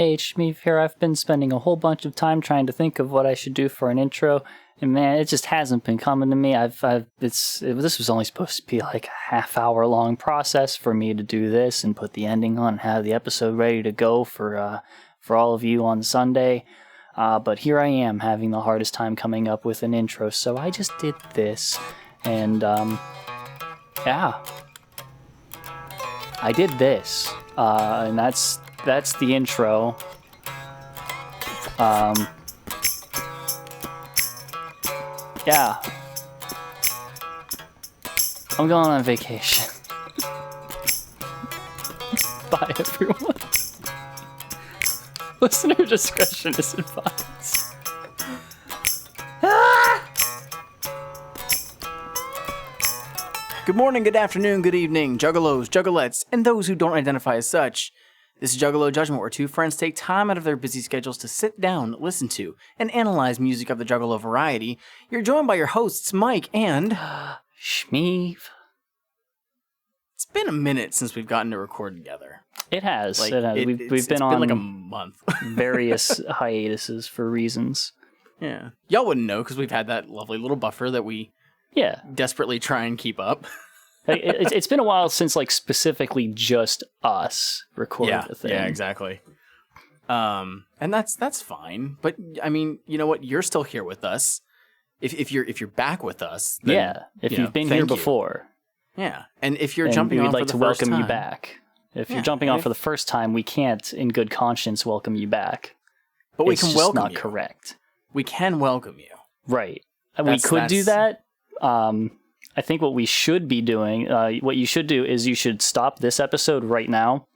Hey, it's Schmeev here. I've been spending a whole bunch of time trying to think of what I should do for an intro, and man, it just hasn't been coming to me. This was only supposed to be like a half-hour long process for me to do this and put the ending on and have the episode ready to go for all of you on Sunday. But here I am having the hardest time coming up with an intro, so I just did this, and yeah, I did this, and that's the intro. Yeah. I'm going on vacation. Bye, everyone. Listener discretion is advised. Good morning, good afternoon, good evening, juggalos, juggalettes, and those who don't identify as such. This is Juggalo Judgment, where two friends take time out of their busy schedules to sit down, listen to, and analyze music of the Juggalo variety. You're joined by your hosts, Mike and... Schmeev. It's been a minute since we've gotten to record together. It has. Like, it has. We've been on like a month. various hiatuses for reasons. Yeah. Y'all wouldn't know because we've had that lovely little buffer that we desperately try and keep up. It's been a while since, like, specifically just us recorded a thing. Yeah, exactly. And that's fine. But I mean, you know what? You're still here with us. If you're back with us, then, if you've been here before. Yeah, and if you're jumping on for the first time, we'd like to welcome you back. If you're jumping on for the first time, we can't, in good conscience, welcome you back. But we can welcome you. It's just not correct. We can welcome you. Right. We could do that. I think what we should be doing, what you should do is you should stop this episode right now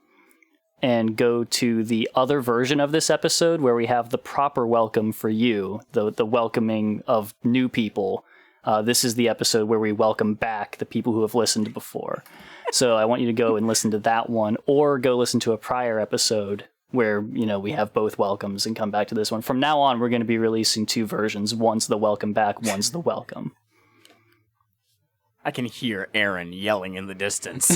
and go to the other version of this episode where we have the proper welcome for you, the welcoming of new people. This is the episode where we welcome back the people who have listened before. So I want you to go and listen to that one, or go listen to a prior episode where, you know, we have both welcomes, and come back to this one. From now on, we're going to be releasing two versions. One's the welcome back, one's the welcome. I can hear Aaron yelling in the distance.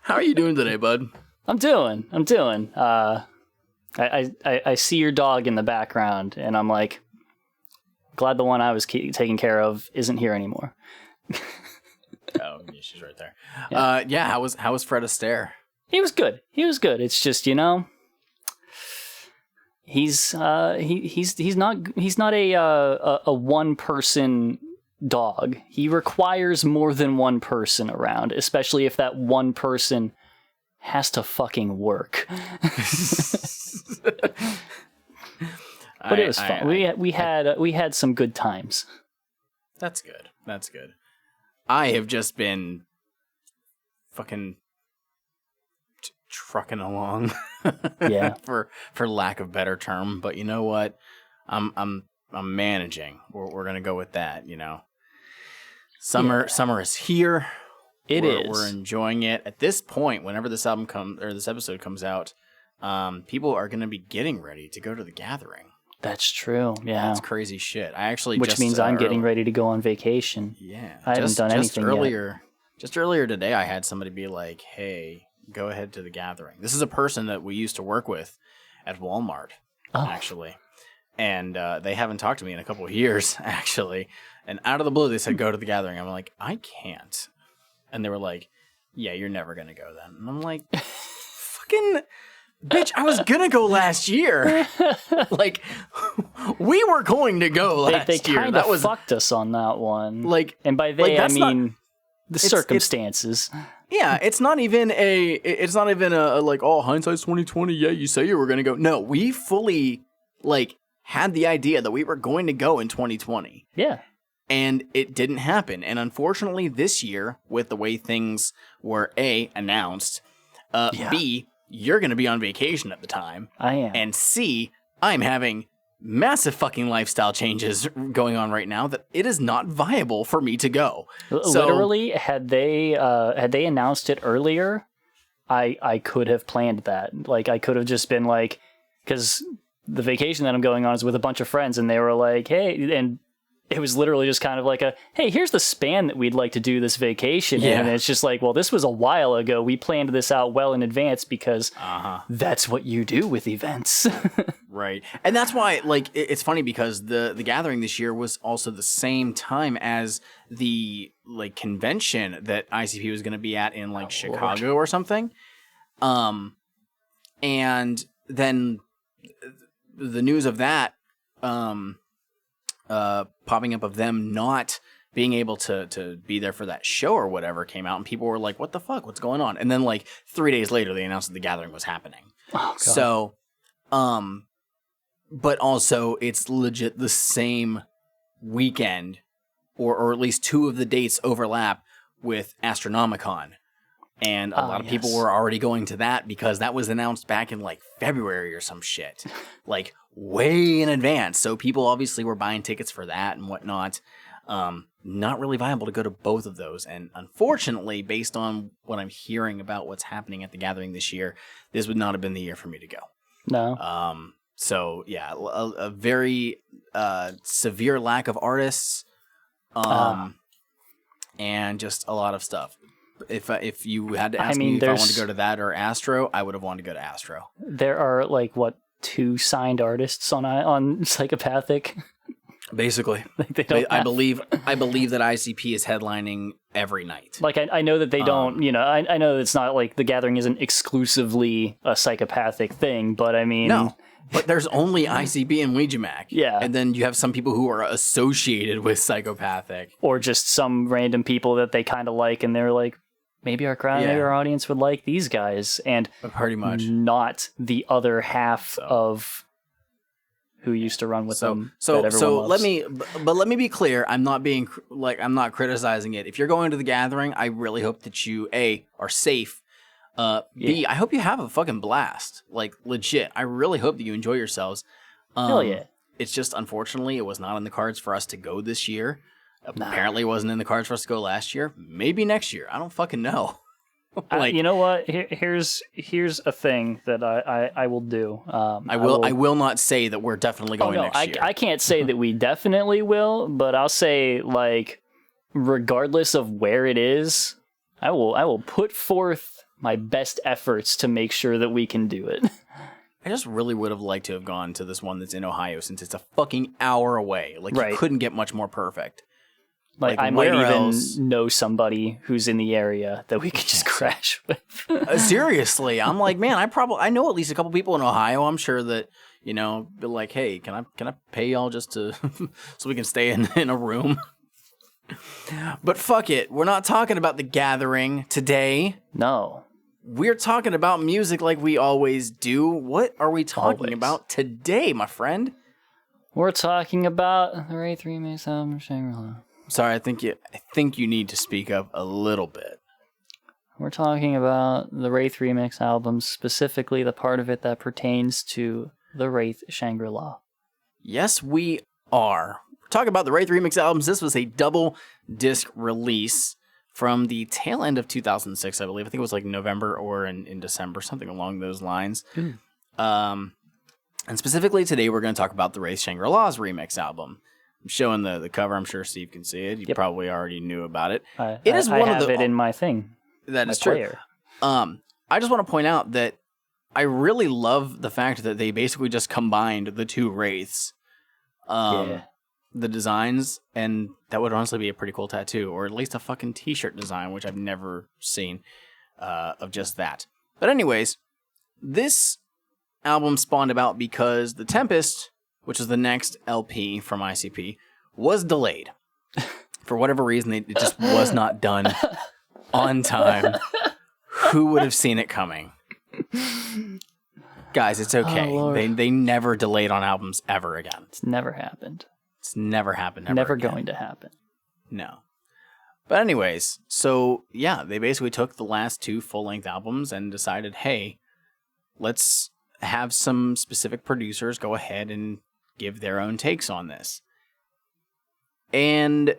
How are you doing today, bud? I'm doing. I see your dog in the background, and I'm like, glad the one I was taking care of isn't here anymore. Oh, yeah, she's right there. Yeah. How was Fred Astaire? He was good. It's just, you know, he's not a one person dog. He requires more than one person around, especially if that one person has to fucking work. But it was fun. We had some good times. That's good. I have just been fucking trucking along. Yeah. for lack of better term, but you know what? I'm managing. We're gonna go with that. You know, summer is here. We're enjoying it at this point. Whenever this episode comes out, people are gonna be getting ready to go to the gathering. That's true. Yeah, that's crazy shit. Which means I'm getting ready to go on vacation. Yeah, I haven't done anything yet. Just earlier today, I had somebody be like, "Hey, go ahead to the gathering." This is a person that we used to work with at Walmart, actually. And they haven't talked to me in a couple of years, actually. And out of the blue, they said, "Go to the gathering." I'm like, "I can't." And they were like, "Yeah, you're never going to go then." And I'm like, fucking bitch, I was going to go last year. Like, we were going to go last year. They kind of fucked us on that one. Like, and by they, I mean the circumstances. Yeah, it's not even a like, oh, hindsight's 2020. Yeah, you say you were going to go. No, we fully like had the idea that we were going to go in 2020. Yeah. And it didn't happen. And unfortunately, this year, with the way things were A, announced, B, you're going to be on vacation at the time. I am. And C, I'm having massive fucking lifestyle changes going on right now that it is not viable for me to go. Literally, had they announced it earlier, I could have planned that. Like, I could have just been like, because the vacation that I'm going on is with a bunch of friends, and they were like, hey, and it was literally just kind of like hey, here's the span that we'd like to do this vacation in. And it's just like, well, this was a while ago. We planned this out well in advance because that's what you do with events. Right. And that's why, like, it's funny because the gathering this year was also the same time as the, like, convention that ICP was going to be at in, like, Chicago or something. And then the news of that popping up of them not being able to be there for that show or whatever came out, and people were like, what the fuck? What's going on? And then, like, 3 days later, they announced that the gathering was happening. Oh, God. So, but also, it's legit the same weekend, or at least 2 of the dates overlap with Astronomicon. And a lot of people were already going to that because that was announced back in, like, February or some shit. Like, way in advance. So people obviously were buying tickets for that and whatnot. Not really viable to go to both of those. And unfortunately, based on what I'm hearing about what's happening at the gathering this year, this would not have been the year for me to go. No. So, yeah, a very severe lack of artists and just a lot of stuff. If you had to ask me if I wanted to go to that or Astro, I would have wanted to go to Astro. There are, like, 2 signed artists on Psychopathic? Basically. They don't I believe that ICP is headlining every night. Like, I know that they don't, I know that it's not like the gathering isn't exclusively a Psychopathic thing, but I mean... No, but there's only ICP and Ouija Mac. Yeah. And then you have some people who are associated with Psychopathic. Or just some random people that they kind of like, and they're like, maybe our crowd, maybe our audience would like these guys, and pretty much not the other half of who used to run with them. So let me be clear. I'm not criticizing it. If you're going to the gathering, I really hope that you are safe. B, I hope you have a fucking blast. Like, legit. I really hope that you enjoy yourselves. Hell yeah. It's just, unfortunately, it was not in the cards for us to go this year. Apparently, it wasn't in the cards for us to go last year. Maybe next year. I don't fucking know. Like, you know what? Here's a thing that I will do. I will not say that we're definitely going next year. I can't say that we definitely will, but I'll say, like, regardless of where it is, I will put forth my best efforts to make sure that we can do it. I just really would have liked to have gone to this one that's in Ohio, since it's a fucking hour away. Like, you couldn't get much more perfect. Like I might even know somebody who's in the area that we could just crash with. Seriously, I'm like, man, I know at least a couple people in Ohio. I'm sure that, be like, hey, can I pay y'all just to so we can stay in a room? But fuck it, we're not talking about the gathering today. No, we're talking about music like we always do. What are we talking about today, my friend? We're talking about the Wraith Remix Albums, Shangri-La. Sorry, I think you need to speak up a little bit. We're talking about the Wraith Remix Albums, specifically the part of it that pertains to the Wraith Shangri-La. Yes, we are. We're talking about the Wraith Remix Albums. This was a double disc release from the tail end of 2006, I believe. I think it was like November or in December, something along those lines. And specifically today, we're going to talk about the Wraith Shangri-La's remix album. I'm showing the cover. I'm sure Steve can see it. You probably already knew about it. I have it in my thing. That is true. I just want to point out that I really love the fact that they basically just combined the 2 Wraiths, the designs, and that would honestly be a pretty cool tattoo, or at least a fucking t-shirt design, which I've never seen of just that. But anyways, this album spawned about because The Tempest, which is the next LP from ICP, was delayed. For whatever reason, it just was not done on time. Who would have seen it coming? Guys, it's okay. Oh, they never delayed on albums ever again. It's never happened. It's never happened ever Never again. going to happen. No. But anyways, so yeah, they basically took the last 2 full-length albums and decided, hey, let's have some specific producers go ahead and give their own takes on this. And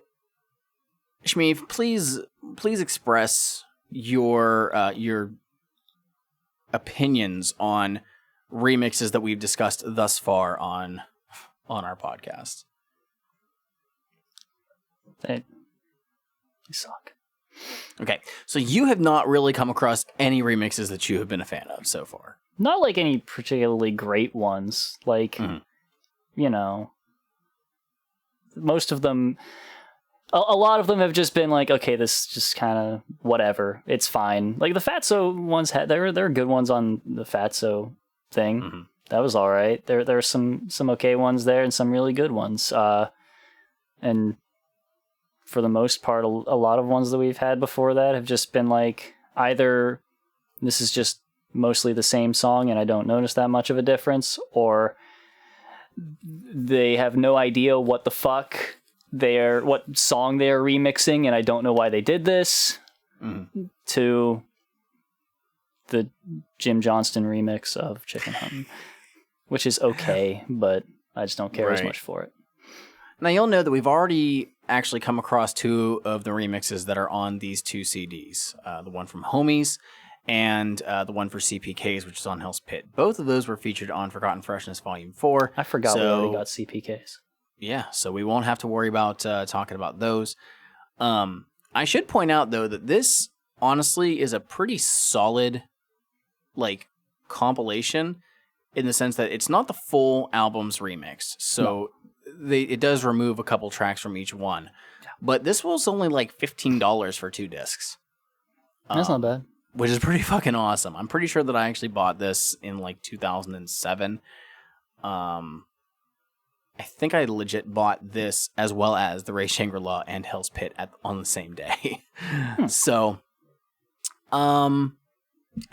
Schmeev, please express your opinions on remixes that we've discussed thus far on our podcast. They suck. Okay, so you have not really come across any remixes that you have been a fan of so far. Not like any particularly great ones. Like, you know, most of them, a lot of them have just been like, okay, this just kind of whatever. It's fine. Like the Fatso ones there are good ones on the Fatso thing. Mm-hmm. That was all right. There are some okay ones there and some really good ones. And for the most part, a lot of ones that we've had before that have just been like either this is just mostly the same song and I don't notice that much of a difference, or they have no idea what the fuck what song they are remixing and I don't know why they did this, to the Jim Johnston remix of Chicken Huntin', which is okay, but I just don't care as much for it. Now you'll know that we've already actually come across 2 of the remixes that are on these 2 CDs. The one from Homies and the one for CPKs, which is on Hell's Pit. Both of those were featured on Forgotten Freshness Volume 4. I forgot we already got CPKs. Yeah, so we won't have to worry about talking about those. I should point out, though, that this, honestly, is a pretty solid, like, compilation in the sense that it's not the full album's remix. So it does remove a couple tracks from each one. But this was only like $15 for 2 discs. That's not bad. Which is pretty fucking awesome. I'm pretty sure that I actually bought this in like 2007. I think I legit bought this as well as the Ray Shangri-La and Hell's Pit on the same day. So, I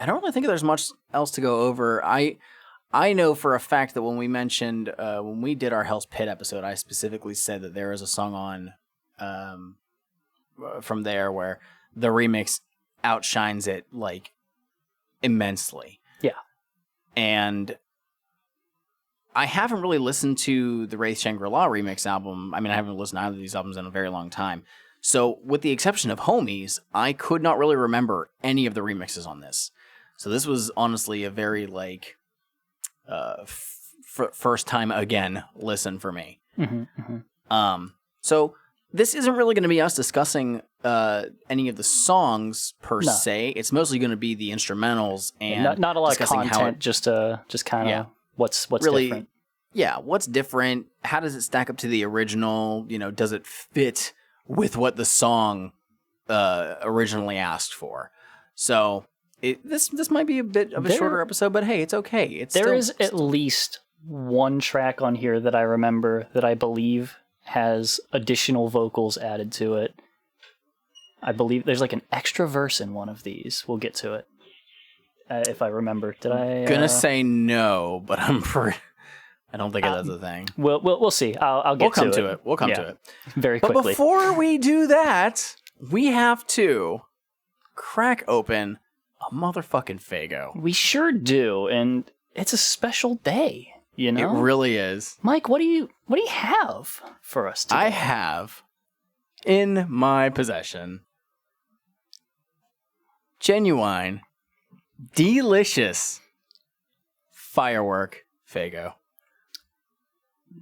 don't really think there's much else to go over. I know for a fact that when we mentioned, when we did our Hell's Pit episode, I specifically said that there is a song on from there where the remix outshines it like immensely. Yeah. And I haven't really listened to the Wraith Shangri-La remix album. I mean, I haven't listened to either of these albums in a very long time. So with the exception of Homies, I could not really remember any of the remixes on this. So this was honestly a very like first time again listen for me. So this isn't really going to be us discussing any of the songs per se. It's mostly going to be the instrumentals and not a lot of content. Just kind of what's really different. Yeah, what's different? How does it stack up to the original? You know, does it fit with what the song originally asked for? So this might be a bit of a shorter episode, but hey, it's okay. There is at least one track on here that I remember that I believe has additional vocals added to it. I believe there's like an extra verse in one of these. We'll get to it if I remember. Did I? Gonna say no, but I don't think that's a thing. We'll see. I'll get to it. We'll come to it very quickly. But before we do that, we have to crack open a motherfucking Faygo. We sure do, and it's a special day. You know, it really is. Mike, what do you have for us today? I have in my possession genuine, delicious firework Faygo.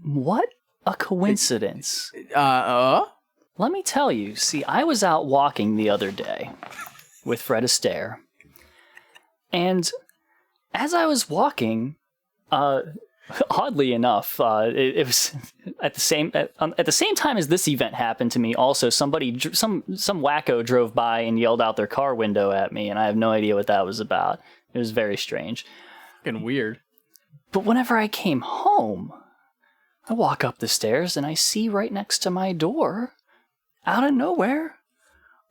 What a coincidence. Let me tell you. See, I was out walking the other day with Fred Astaire, and as I was walking, oddly enough, it was at the same time as this event happened to me. Also, some wacko drove by and yelled out their car window at me, and I have no idea what that was about. It was very strange. Fucking weird. But whenever I came home, I walk up the stairs and I see right next to my door, out of nowhere,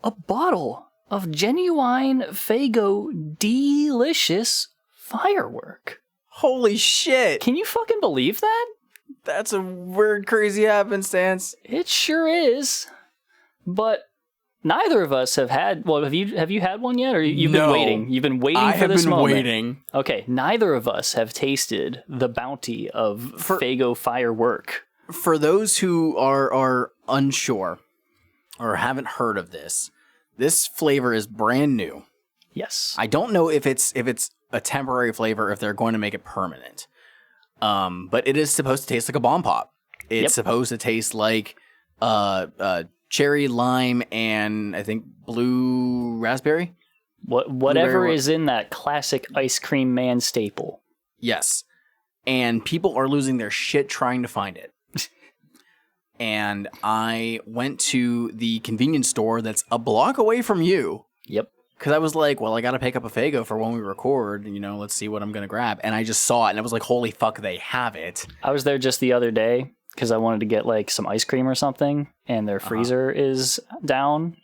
a bottle of genuine Faygo delicious firework. Holy shit. Can you fucking believe that? That's a weird, crazy happenstance. It sure is. But neither of us have had... Well, have you had one yet? Or you've been waiting? You've been waiting for this moment. I have been waiting. Okay, neither of us have tasted the bounty of Faygo firework. For those who are unsure or haven't heard of this flavor is brand new. Yes. I don't know if it's a temporary flavor, if they're going to make it permanent. But it is supposed to taste like a bomb pop. It's supposed to taste like cherry, lime, and I think blue raspberry. Whatever is in that classic ice cream man staple. Yes. And people are losing their shit trying to find it. And I went to the convenience store that's a block away from you. Yep. Because I was like, well, I got to pick up a Faygo for when we record. You know, let's see what I'm going to grab. And I just saw it, and I was like, holy fuck, they have it. I was there just the other day because I wanted to get like some ice cream or something, and their freezer is down.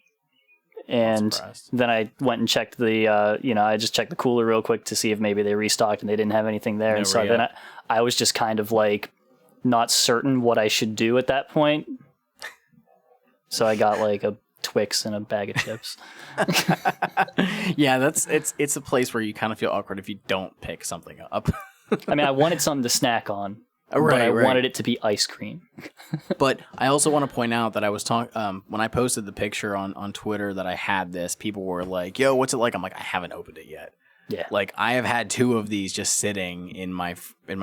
And then I went and checked the, I just checked the cooler real quick to see if maybe they restocked, and they didn't have anything there. And so then I was just kind of like not certain what I should do at that point. So I got like a Twix and a bag of chips. Yeah, it's a place where you kind of feel awkward if you don't pick something up. I mean, I wanted something to snack on, but I wanted it to be ice cream. But I also want to point out that I was talking when I posted the picture on Twitter that I had this. People were like, "Yo, what's it like?" I'm like, "I haven't opened it yet." Yeah, like I have had 2 of these just sitting in my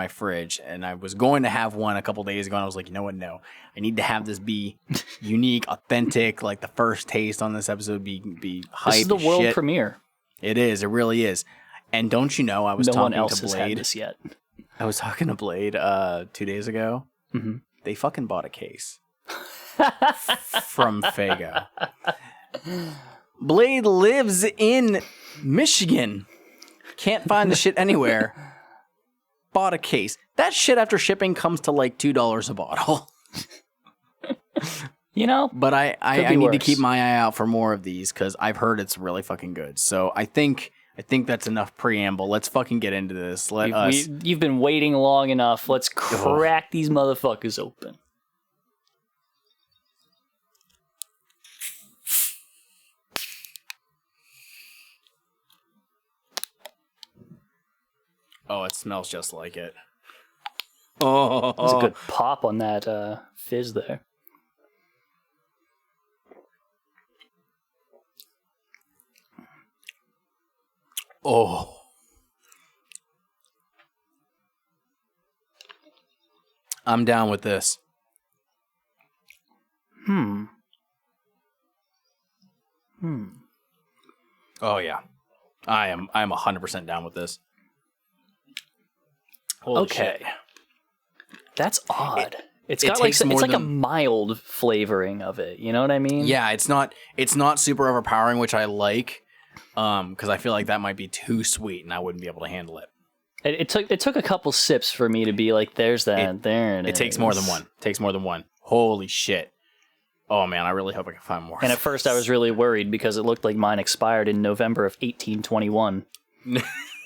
fridge, and I was going to have one a couple days ago, and I was like, you know what? No, I need to have this be unique, authentic. Like the first taste on this episode be hype. This is the world premiere. It is. It really is. And don't you know? I was talking to Blade. No one else has had this yet. I was talking to Blade 2 days ago. Mm-hmm. They fucking bought a case from Faygo. Blade lives in Michigan. Can't find the shit anywhere. Bought a case. That shit after shipping comes to like $2 a bottle. You know? But I need to keep my eye out for more of these because I've heard it's really fucking good. So I think that's enough preamble. Let's fucking get into this. You've been waiting long enough. Let's crack these motherfuckers open. Oh, it smells just like it. Oh, there's a good pop on that fizz there. Oh. I'm down with this. Oh yeah. I'm 100% down with this. Holy shit. That's odd. It's like a mild flavoring of it. You know what I mean? Yeah, it's not super overpowering, which I like, because I feel like that might be too sweet, and I wouldn't be able to handle it. It took a couple sips for me to be like, "There's that." It takes more than one. It takes more than one. Holy shit! Oh man, I really hope I can find more. And at first, I was really worried because it looked like mine expired in November of 1821.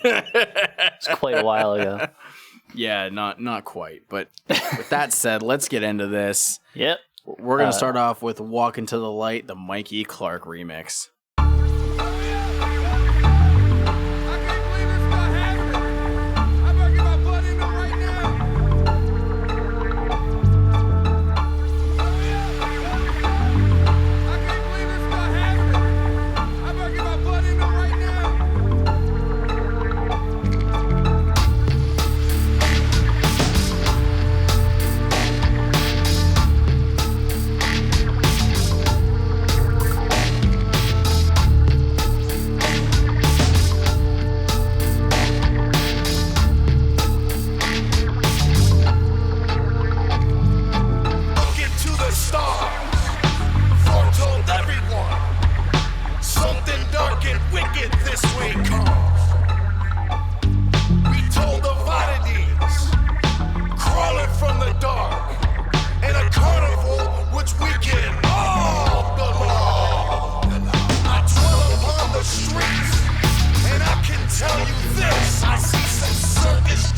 It's quite a while ago. Yeah, not quite. But with that said, let's get into this. Yep. We're going to start off with Walk Into the Light, the Mikey Clark remix.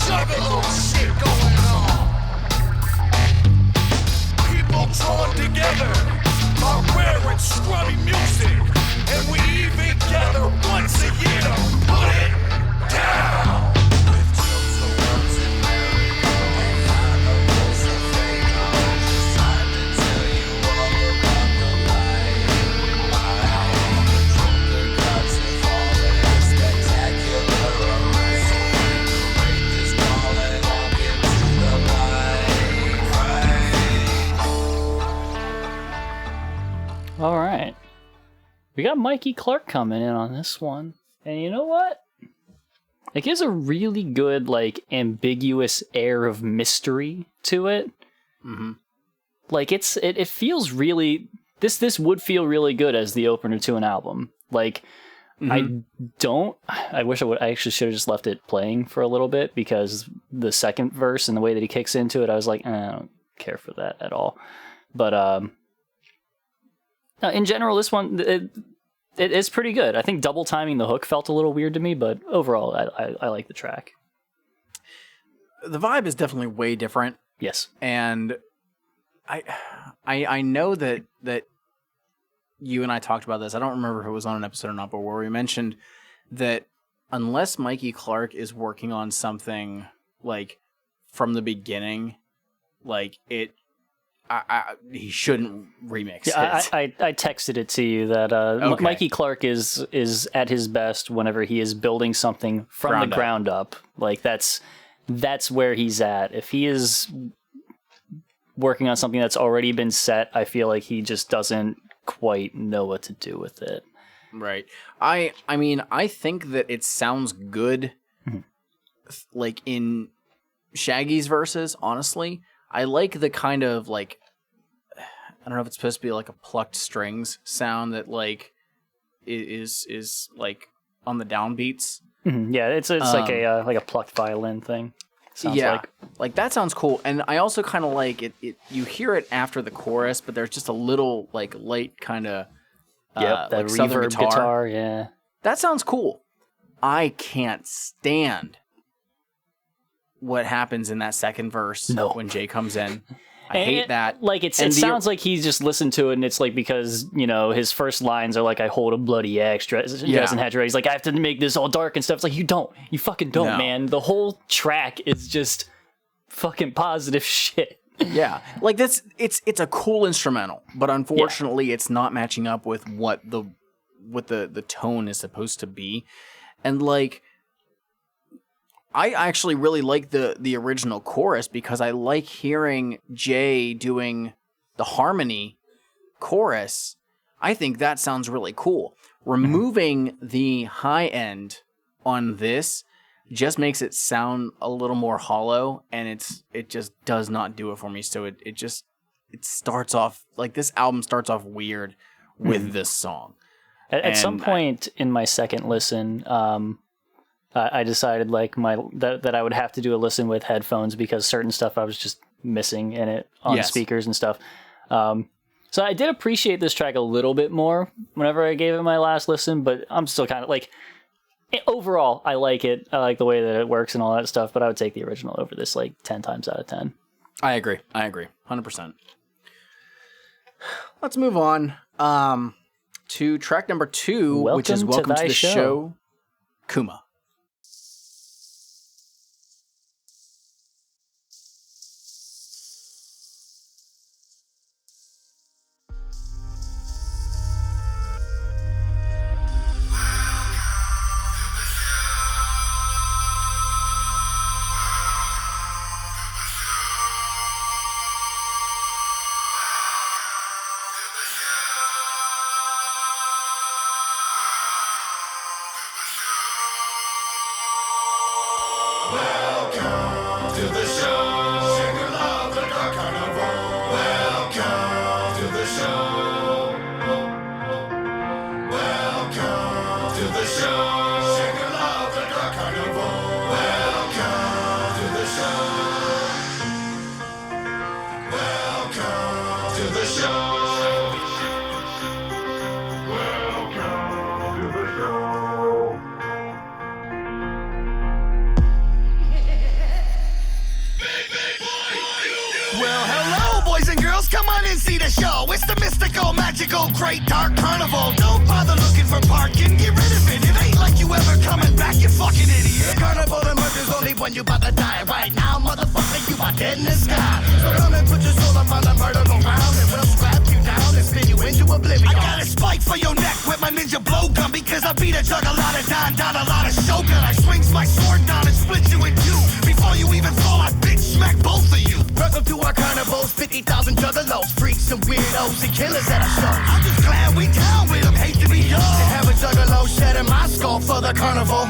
Juggalo shit going on. People drawn together by wearing scrubby music, and we even gather once a year to put We got Mikey Clark coming in on this one. And you know what? It gives a really good, like, ambiguous air of mystery to it. Mm-hmm. Like, it feels really... This would feel really good as the opener to an album. Like, Mm-hmm. I wish I actually should have just left it playing for a little bit, because the second verse and the way that he kicks into it, I was like, I don't care for that at all. But in general, this one, it is pretty good. I think double timing the hook felt a little weird to me, but overall, I like the track. The vibe is definitely way different. Yes. And I know that you and I talked about this. I don't remember if it was on an episode or not, but where we mentioned that unless Mikey Clark is working on something like from the beginning, like he shouldn't remix it. I texted it to you that Okay. Mikey Clark is at his best whenever he is building something from the ground up. Like that's where he's at. If he is working on something that's already been set, I feel like he just doesn't quite know what to do with it. Right. I mean, I think that it sounds good, like in Shaggy's verses, honestly. I like the kind of, like, I don't know if it's supposed to be like a plucked strings sound that, like, is like on the downbeats. Mm-hmm. Yeah, it's like a plucked violin thing. Sounds like that sounds cool. And I also kind of like it. You hear it after the chorus, but there's just a little like light kind of that like reverb guitar. Yeah, that sounds cool. I can't stand what happens in that second verse when Jay comes in. I hate that. Like it sounds like he's just listened to it, and it's like because his first lines are like, "I hold a bloody axe, dressed in hat." He's like, "I have to make this all dark and stuff." It's like you fucking don't, man. The whole track is just fucking positive shit. Yeah, like this. It's a cool instrumental, but unfortunately, it's not matching up with what the tone is supposed to be, and like. I actually really like the original chorus because I like hearing Jay doing the harmony chorus. I think that sounds really cool. Removing the high end on this just makes it sound a little more hollow, and it just does not do it for me. So it starts off like this album starts off weird with this song. At some point in my second listen, I decided that I would have to do a listen with headphones because certain stuff I was just missing in it on speakers and stuff. So I did appreciate this track a little bit more whenever I gave it my last listen, but I'm still kind of like, overall, I like it. I like the way that it works and all that stuff, but I would take the original over this like 10 times out of 10. I agree. 100%. Let's move on to track number 2, which is Welcome to the Show, Kuma. Great dark carnival. Don't bother looking for parking. Get rid of it. It ain't like you ever coming back, you fucking idiot. Carnival and murder's only when you about to die. Right now, motherfucker, you are dead in the sky. So come and put your soul up on the murder ground, and we'll scrap you down and spin you into oblivion. I got a spike for your neck with my ninja blowgun because I beat a Juggalo down a lot of Shogun. I swings my sword down and split you in two. Before you even fall, I bitch smack both of you. Welcome to our carnivals, 50,000 juggalos, freaks and weirdos and killers at our show. I'm just glad we down with them, hate to be young. To have a juggalo shed in my skull for the carnival.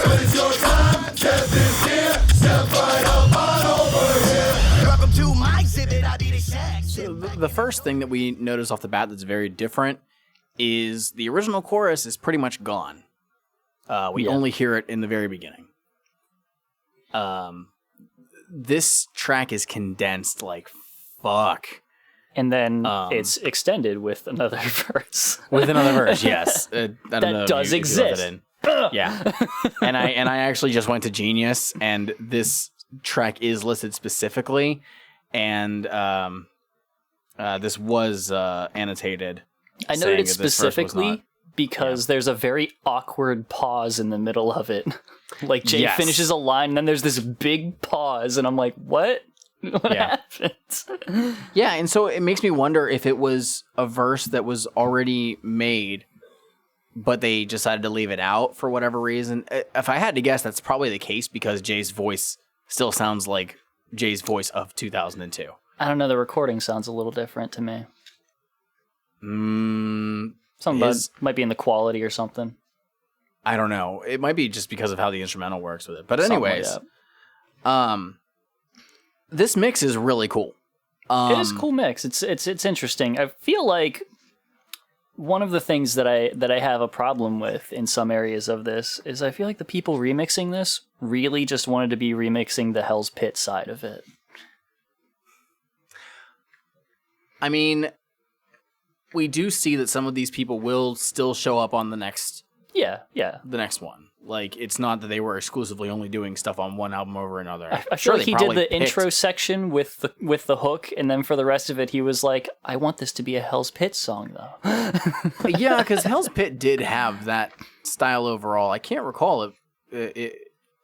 When it's your time, Jeff is here. Step right up on over here. Welcome to my exhibit, I need a shack. So the first thing that we notice off the bat that's very different is the original chorus is pretty much gone. We only hear it in the very beginning. This track is condensed like fuck. And then it's extended with another verse. With another verse, yes. That does exist. Yeah. and I actually just went to Genius, and this track is listed specifically, and this was annotated. I noted it specifically because there's a very awkward pause in the middle of it. Like Jay finishes a line, and then there's this big pause, and I'm like, what? What happened? Yeah, and so it makes me wonder if it was a verse that was already made, but they decided to leave it out for whatever reason. If I had to guess, that's probably the case because Jay's voice still sounds like Jay's voice of 2002. I don't know, the recording sounds a little different to me. Something might be in the quality or something. I don't know. It might be just because of how the instrumental works with it. But anyways, this mix is really cool. It is a cool mix. It's interesting. I feel like one of the things that I have a problem with in some areas of this is I feel like the people remixing this really just wanted to be remixing the Hell's Pit side of it. I mean, we do see that some of these people will still show up on the next the next one. Like, it's not that they were exclusively only doing stuff on one album over another. I feel like he did the intro section with the hook, and then for the rest of it, he was like, I want this to be a Hell's Pit song, though. Yeah, because Hell's Pit did have that style overall. I can't recall it.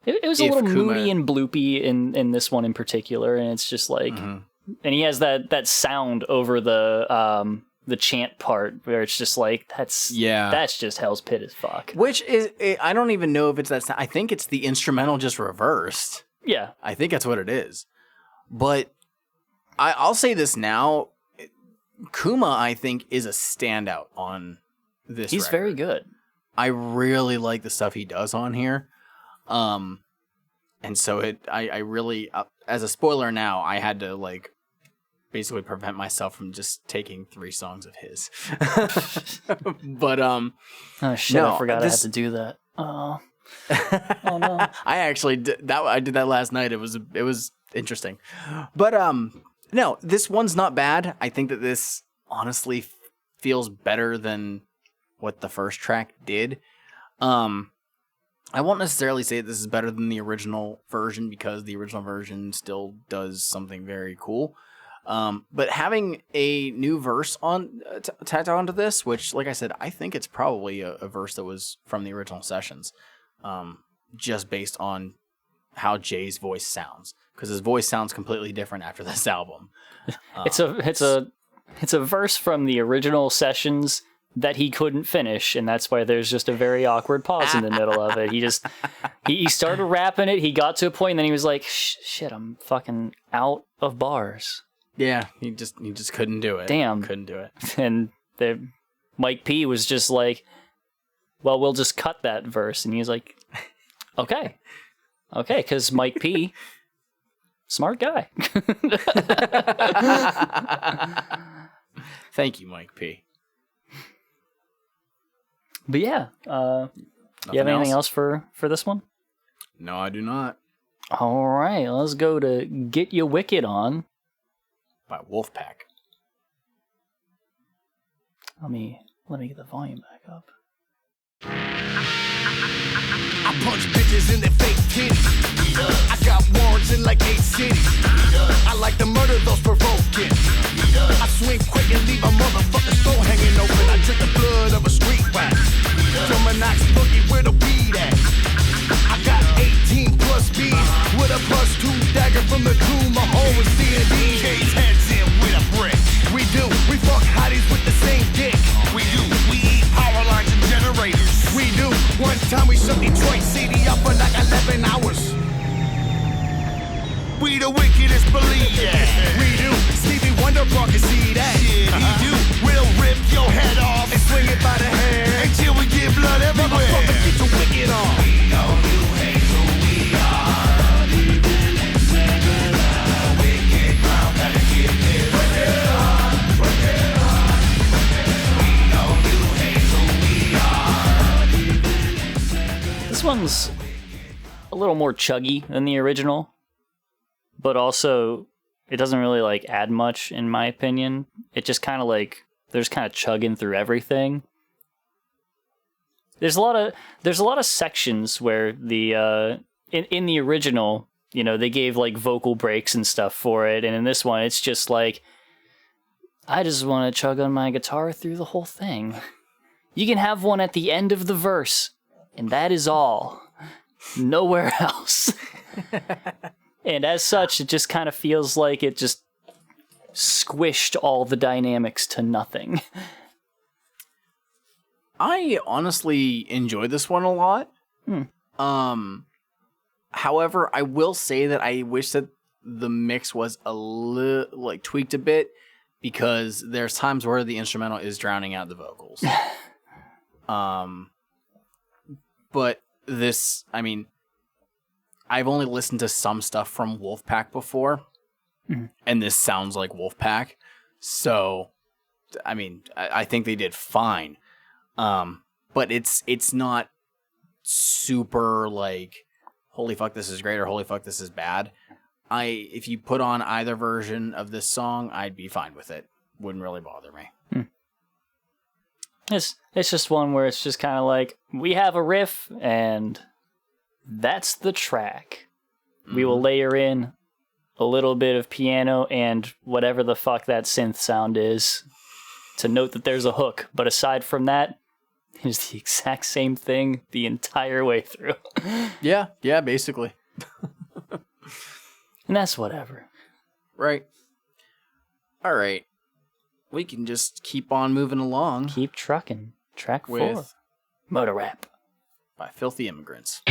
It was a little moody and bloopy in this one in particular, and it's just like... Mm-hmm. And he has that sound over the chant part where it's just like that's just Hell's Pit as fuck. Which is, I don't even know if it's that. I think it's the instrumental just reversed. Yeah, I think that's what it is. But I'll say this now, Kuma I think is a standout on this. He's record. Very good. I really like the stuff he does on here. And so I really, as a spoiler now, I had to like basically prevent myself from just taking 3 songs of his. But oh shit, no, I forgot I had to do that. Oh no. I actually did that. I did that last night. It was interesting. But no, this one's not bad. I think that this honestly feels better than what the first track did. I won't necessarily say this is better than the original version because the original version still does something very cool. But having a new verse on tacked onto this, which, like I said, I think it's probably a verse that was from the original sessions, just based on how Jay's voice sounds, because his voice sounds completely different after this album. It's a verse from the original sessions that he couldn't finish, and that's why there's just a very awkward pause in the middle of it. He started rapping it, he got to a point, and then he was like, shit, I'm fucking out of bars. Yeah, he just couldn't do it. Damn. Couldn't do it. And Mike P was just like, well, we'll just cut that verse. And he was like, okay, because Mike P, smart guy. Thank you, Mike P. But yeah, you have anything else for this one? No, I do not. All right, let's go to Get Ya Wicked On by Wolfpack. Let me get the volume back up. I punch bitches in their fake titties. I got warrants in like 8 cities. I like to murder those provoking. I swing quick and leave a motherfucker's throat hanging open. I drink the blood of a street rat. From a Knox boogie where the weed at. I got 18 plus speed with a +2 dagger from the tomb. My home was D&D. Cage heads in with a brick. We fuck hotties with the same dick. We eat power lines and generators. We do. One time we shut Detroit City up for like 11 hours. believe that. We do. Stevie Wonder brought can see that. Yeah, he do. We'll rip your head off and swing it by the hair until we get blood everywhere. Motherfucker, get your wicked on. We know you hate who we are. Wicked ground, gotta get it. Wicked on, wicked on. We know you hate who we are. This one's a little more chuggy than the original, but also it doesn't really like add much in my opinion. It just kind of like there's kind of chugging through everything. There's a lot of sections where the in the original, you know, they gave like vocal breaks and stuff for it, and in this one it's just like I just want to chug on my guitar through the whole thing. You can have one at the end of the verse, and that is all. Nowhere else. And as such, it just kind of feels like it just squished all the dynamics to nothing. I honestly enjoyed this one a lot. However, I will say that I wish that the mix was a little like tweaked a bit, because there's times where the instrumental is drowning out the vocals. But this, I mean, I've only listened to some stuff from Wolfpack before, and this sounds like Wolfpack. So, I mean, I think they did fine. But it's not super like, holy fuck, this is great, or holy fuck, this is bad. If you put on either version of this song, I'd be fine with it. Wouldn't really bother me. It's just one where it's just kind of like, we have a riff, and that's the track. We will layer in a little bit of piano and whatever the fuck that synth sound is to note that there's a hook. But aside from that, it's the exact same thing the entire way through. Yeah, basically. And that's whatever. Right. All right. We can just keep on moving along. Keep trucking. Track 4. With Motor Rap by Filthy Immigrants.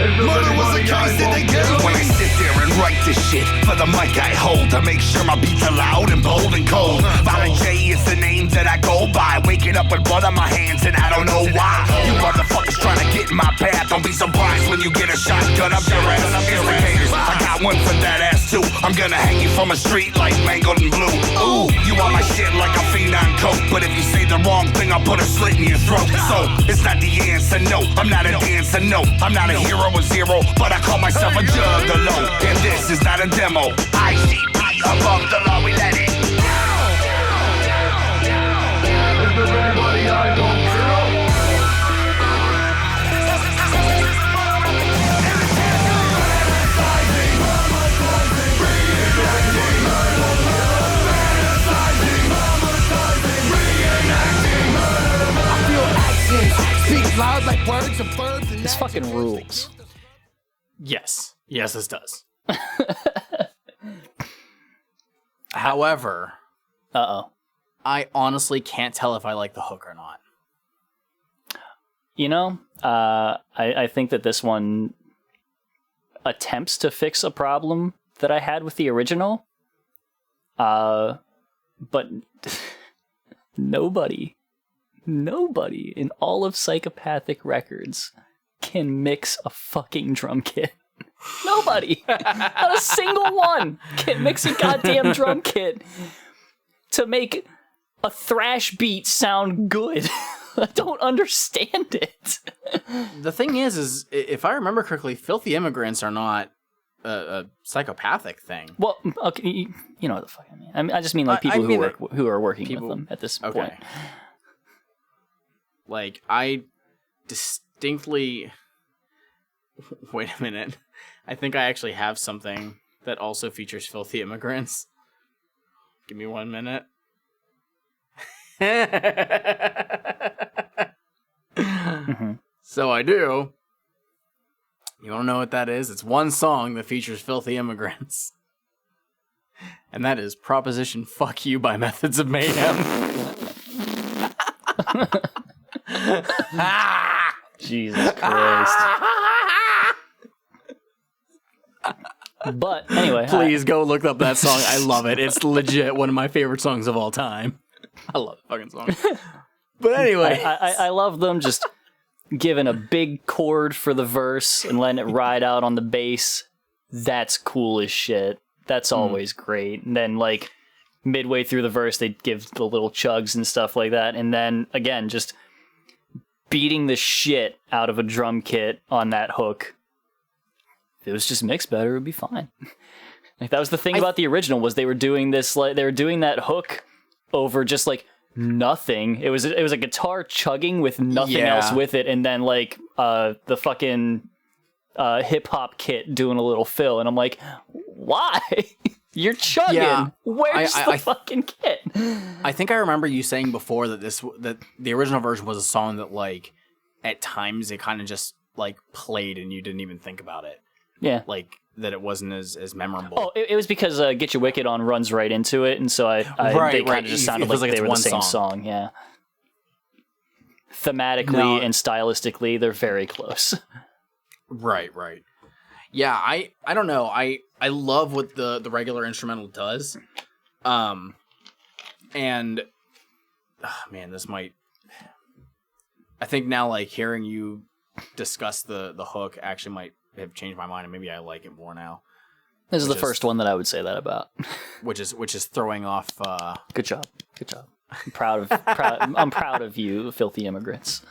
Murder was a case that they get away. When I sit there and write this shit for the mic I hold to make sure my beats are loud and bold and cold. Violent J is the name that I go by. Waking up with blood on my hands and I don't know why. You motherfuckers trying to get in my path. Don't be surprised when you get a shotgun up your ass. Irrigators, I got one for that ass too. I'm gonna hang you from a street like mangled and blue. Ooh, you want my shit like a fiend on coke, but if you say the wrong thing, I'll put a slit in your throat. So it's not the answer, no. I'm not a dancer, no. I'm not a hero with zero, but I call myself a juggalo. And this is not a demo. ICP above the law, we let it. Is there anybody I don't know? I feel accents speak loud like words of birds. This fucking rules. Yes, this does. However, I honestly can't tell if I like the hook or not. You know, I think that this one attempts to fix a problem that I had with the original. But nobody in all of Psychopathic Records can mix a fucking drum kit. Nobody. Not a single one can mix a goddamn drum kit to make a thrash beat sound good. I don't understand it. The thing is if I remember correctly, Filthy Immigrants are not a psychopathic thing. Well, okay, you know what the fuck I mean. I just mean like people who are working with them at this point. Like, I distinctly... Wait a minute. I think I actually have something that also features Filthy Immigrants. Give me 1 minute. So I do. You want to know what that is? It's one song that features Filthy Immigrants. And that is Proposition Fuck You by Methods of Mayhem. Jesus Christ. But anyway, please go look up that song. I love it. It's legit one of my favorite songs of all time. I love the fucking song. But anyway, I love them just giving a big chord for the verse and letting it ride out on the bass. That's cool as shit. That's always great. And then like midway through the verse, they give the little chugs and stuff like that. And then again, just beating the shit out of a drum kit on that hook. If it was just mixed better, it would be fine. Like that was the thing about the original, was they were doing this, like they were doing that hook over just like nothing. It was a guitar chugging with nothing else with it, and then like the fucking hip hop kit doing a little fill, and I'm like, why? You're chugging. Yeah, where's the fucking kit? I think I remember you saying before that that the original version was a song that like at times it kind of just like played and you didn't even think about it. Yeah, like that it wasn't as memorable. Oh, it was because Get Your Wicked On runs right into it, and so they kind of just sounded like they were the same song. Yeah, thematically and stylistically, they're very close. Right. Yeah, I don't know. I love what the regular instrumental does. And man, this might, I think now like hearing you discuss the hook actually might have changed my mind, and maybe I like it more now. This is the first one that I would say that about. which is throwing off Good job. I'm proud of you, filthy immigrants.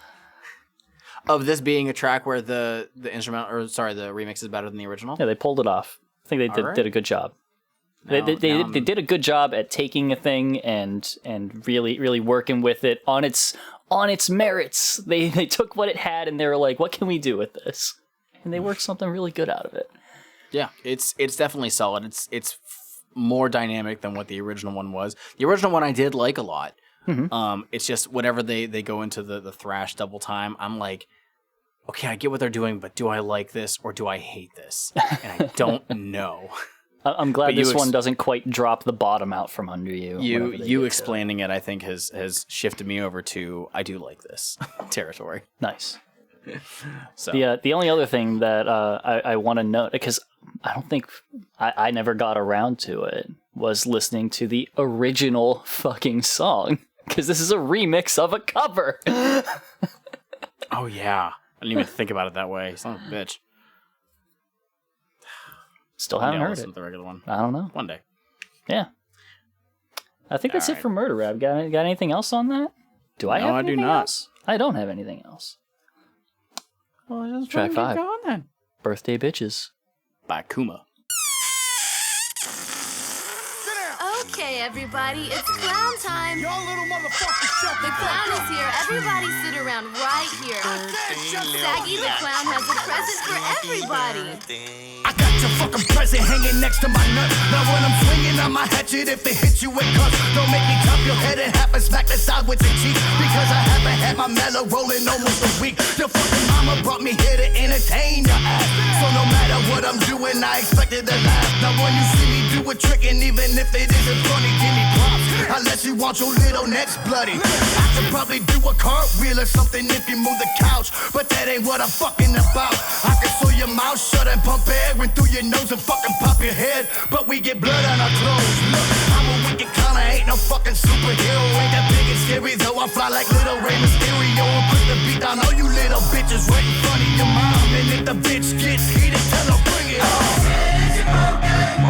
Of this being a track where the remix is better than the original? Yeah, they pulled it off. I think they did a good job. They did a good job at taking a thing and really, really working with it on its merits. They took what it had and they were like, what can we do with this? And they worked something really good out of it. Yeah, it's definitely solid. It's more dynamic than what the original one was. The original one I did like a lot. Mm-hmm. It's just whenever they go into the thrash double time, I'm like, okay, I get what they're doing, but do I like this or do I hate this? And I don't know. I'm glad this one doesn't quite drop the bottom out from under you. You explaining it, I think, has shifted me over to I do like this territory. Nice. So the only other thing that I want to note, because I don't think I never got around to it, was listening to the original fucking song, because this is a remix of a cover. Oh yeah, I didn't even think about it that way. Son of a bitch. Still haven't heard it. The regular one. I don't know. One day. Yeah. I think that's it for Murder Rap. Got anything else on that? Do I have anything else? I don't have anything else. Well, just Track 5. Going, then. Birthday Bitches. By Kuma. Okay, everybody, it's clown time. Y'all little motherfuckers shut The clown is here. Everybody sit around right here. Saggy the clown has a present for everybody. I got your fucking present hanging next to my nut. Now when I'm swinging on my hatchet, if it hits you with cuts, don't make me chop your head in half and smack the side with the cheek. Because I haven't had my mellow rolling almost a week. Your fucking mama brought me here to entertain your ass. So no matter what I'm doing, I expected to laugh. Now when you see me do a trick, and even if it isn't funny, give me props. Unless you want your little necks bloody. I could probably do a cartwheel or something if you move the couch, but that ain't what I'm fucking about. I can sew your mouth shut and pump air in through your nose and fucking pop your head, but we get blood on our clothes. Look, I'm a wicked clown, I ain't no fucking superhero. Ain't that big and scary though, I fly like little Rey Mysterio. And put the beat down all you little bitches right in front of your mom. And if the bitch gets heated, tell her bring it on. It's your birthday.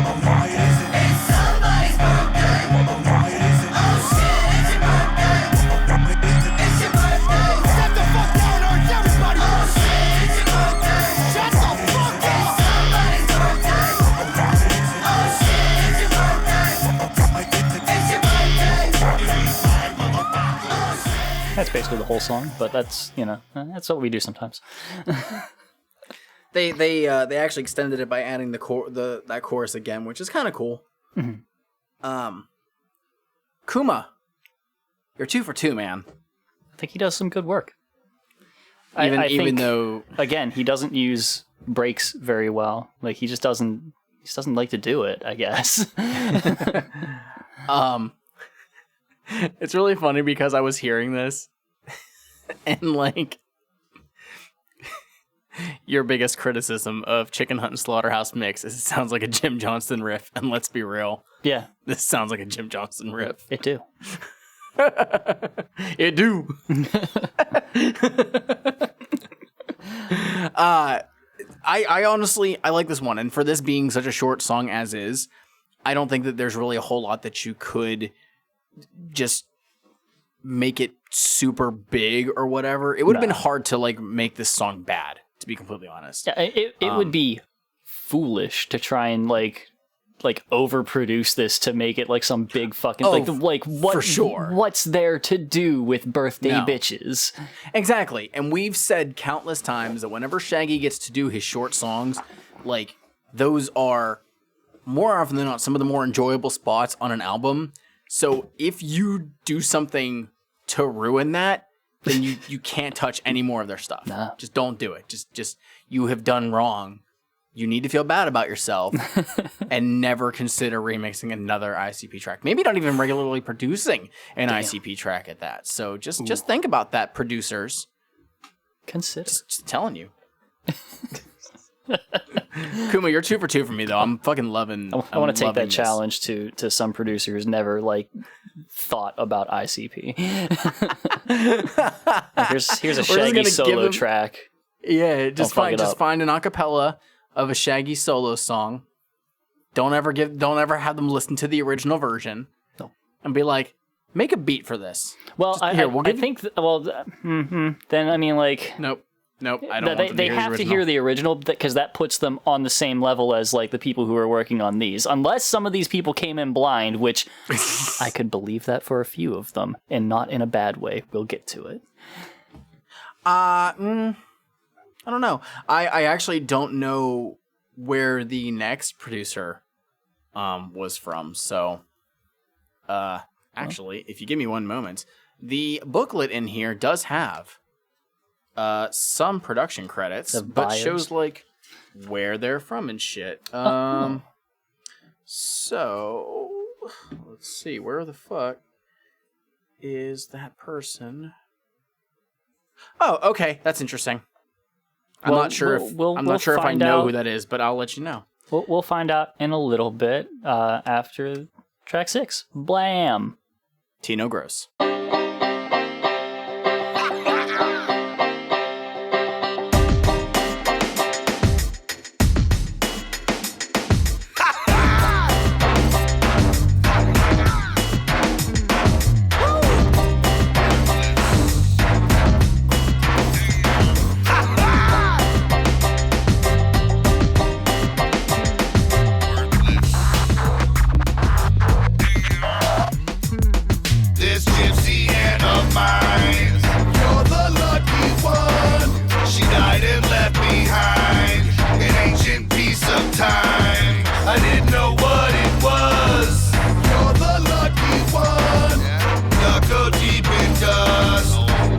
It's somebody's birthday. Oh shit, it's your birthday. It's your birthday. Step the fuck down, Earth, everybody. Oh shit, it's your birthday. Shut the fuck up. It's somebody's birthday. Oh shit, it's your birthday. It's your birthday. That's basically the whole song, but that's what we do sometimes. They actually extended it by adding that chorus again, which is kind of cool. Mm-hmm. Kuma, you're 2 for 2, man. I think he does some good work. Even though again he doesn't use breaks very well, like he just doesn't like to do it, I guess. It's really funny because I was hearing this And like your biggest criticism of Chicken Hunt and Slaughterhouse Mix is it sounds like a Jim Johnston riff, and let's be real. Yeah. This sounds like a Jim Johnston riff. It do. It do. I honestly, I like this one. And for this being such a short song as is, I don't think that there's really a whole lot that you could just make it super big or whatever. It would have been hard to like make this song bad, to be completely honest. Yeah, it would be foolish to try and like overproduce this to make it like some big fucking like what for sure. What's there to do with birthday bitches? Exactly. And we've said countless times that whenever Shaggy gets to do his short songs, like those are more often than not some of the more enjoyable spots on an album. So if you do something to ruin that, then you can't touch any more of their stuff. Nah. Just don't do it. Just you have done wrong. You need to feel bad about yourself and never consider remixing another ICP track. Maybe not even regularly producing an ICP track at that. So just think about that, producers. Consider. Just telling you. Kuma, you're 2 for 2 for me though. I'm fucking loving. I want to take that this. challenge to some producers never like thought about ICP. Here's a Shaggy solo track. Yeah, just find an acapella of a Shaggy solo song. Don't ever have them listen to the original version. No. And be like, make a beat for this. Well, then I mean like Nope. I don't want them they to hear have the to original. hear the original because that puts them on the same level as like the people who are working on these. Unless some of these people came in blind, which I could believe that for a few of them, and not in a bad way. We'll get to it. I don't know. I actually don't know where the next producer was from. So actually, if you give me one moment, the booklet in here does have some production credits, but shows like where they're from and shit. So let's see, where the fuck is that person? Oh, okay, that's interesting. I'm not sure if I know who that is, but I'll let you know. We'll find out in a little bit after track 6. Blam. Tino Gross. This gypsy Anne of mine, you're the lucky one. She died and left behind an ancient piece of time. I didn't know what it was. You're the lucky one. Knuckle deep in dust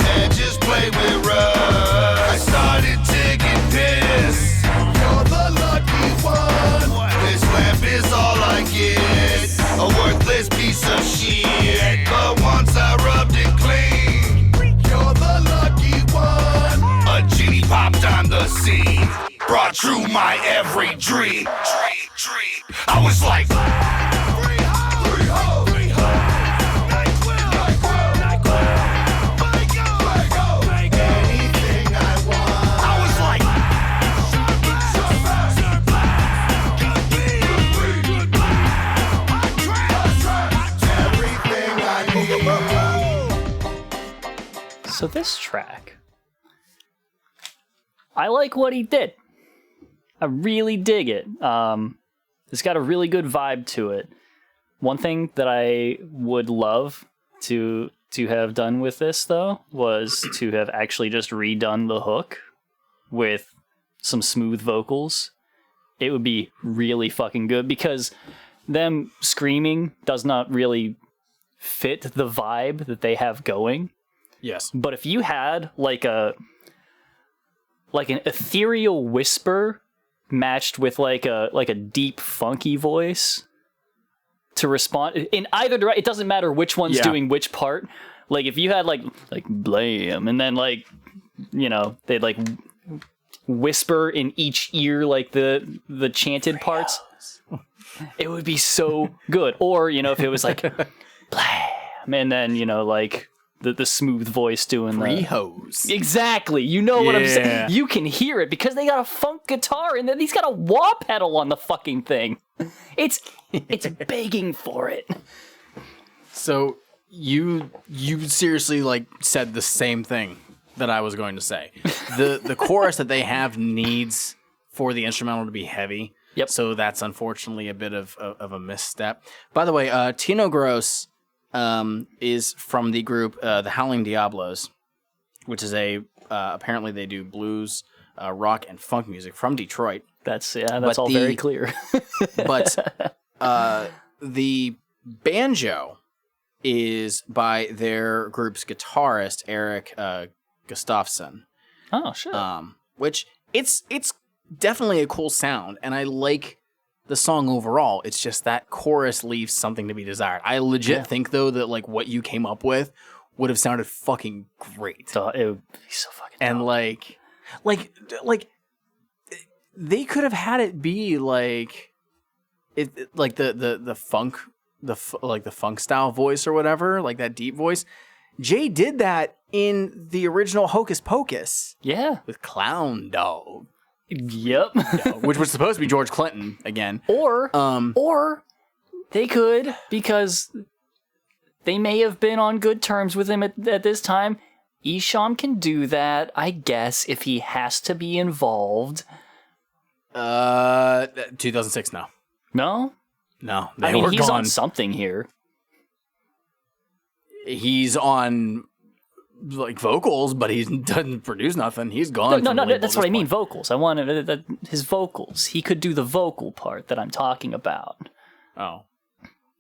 and just play with rust. I started taking piss. You're the lucky one. This lamp is all I get. A worthless piece of shit. But once I rubbed it clean, you're the lucky one. A genie popped on the scene, brought true my every dream. I was like, anything I want. I was like, everything I need. So this track, I like what he did. I really dig it. It's got a really good vibe to it. One thing that I would love to have done with this, though, was to have actually just redone the hook with some smooth vocals. It would be really fucking good because them screaming does not really fit the vibe that they have going. Yes. But if you had like an ethereal whisper matched with like a deep funky voice to respond in either direction, it doesn't matter which one's doing which part. Like if you had like blam, and then like, you know, they'd like whisper in each ear like the chanted parts. It would be so good. Or, you know, if it was like blam, and then, you know, like the smooth voice doing Pre-hose. Exactly. You know what I'm saying? You can hear it because they got a funk guitar and then he's got a wah pedal on the fucking thing. It's begging for it. So you seriously like said the same thing that I was going to say. The chorus that they have needs for the instrumental to be heavy. Yep. So that's unfortunately a bit of a misstep. By the way, Tino Gross is from the group the Howling Diablos, which is apparently they do blues, rock, and funk music from Detroit. That's all very clear. But the banjo is by their group's guitarist Eric Gustafsson. Oh shit. Which it's definitely a cool sound, and I like the song overall. It's just that chorus leaves something to be desired. I legit think though that like what you came up with would have sounded fucking great. So it would be so fucking and dope. like they could have had it be like it like the funk like the funk style voice or whatever, like that deep voice. Jay did that in the original Hocus Pocus. Yeah. With Clown Dog. Yep. Which was supposed to be George Clinton again. Or they could, because they may have been on good terms with him at this time. Isham can do that, I guess, if he has to be involved. 2006, no. No? No, he's on something here. He's on like vocals, but he doesn't produce nothing. He's gone. No, that's what I mean. Vocals. I wanted his vocals. He could do the vocal part that I'm talking about. Oh,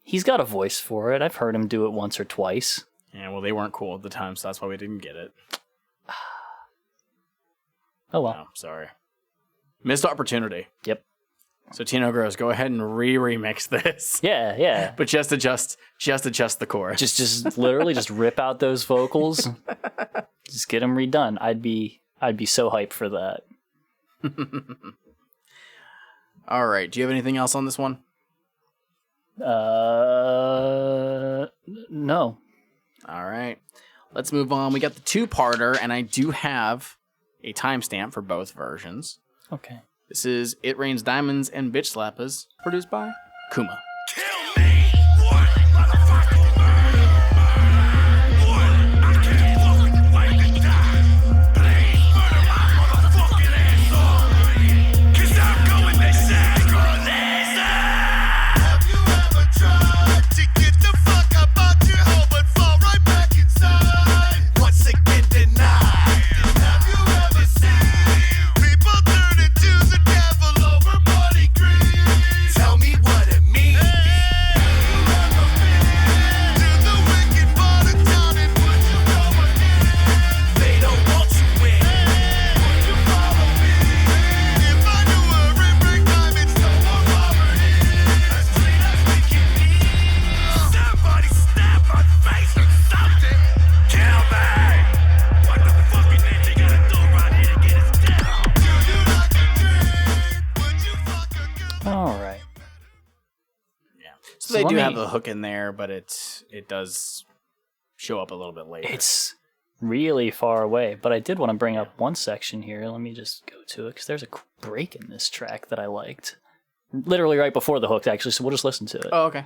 he's got a voice for it. I've heard him do it once or twice. Yeah, well, they weren't cool at the time, so that's why we didn't get it. Oh well. No, sorry, missed opportunity. Yep. So Tino Gross, go ahead and remix this. Yeah. But just adjust the chorus. Just literally just rip out those vocals. Just get them redone. I'd be so hyped for that. All right. Do you have anything else on this one? No. All right. Let's move on. We got the two-parter, and I do have a timestamp for both versions. Okay. This is It Rains Diamonds and Bitch Slappers, produced by Kuma. Kill me! What? Motherfucker! What? I can't fucking wait to die. Please murder my motherfucking ass off. 'Cause I'm going to Shangri-La. Have you ever tried to get the fuck up out your hole but fall right back inside? Once again denied. Have you ever seen people turn into the devil over money green? Tell me what it means. To the wicked part of town and would you go again? They don't want you in. Would you follow me? If I knew a rim diamonds, no more poverty. As clean as we can be. Somebody snap my face or something. Kill me. What the fucking hell you gotta do right here to get us down? Do you like a drink? Would you fuck a girl? All right. So they let do me- have the hook in there, but it does show up a little bit later. It's really far away, but I did want to bring up one section here. Let me just go to it because there's a break in this track that I liked. Literally right before the hook, actually. So we'll just listen to it. Oh, okay.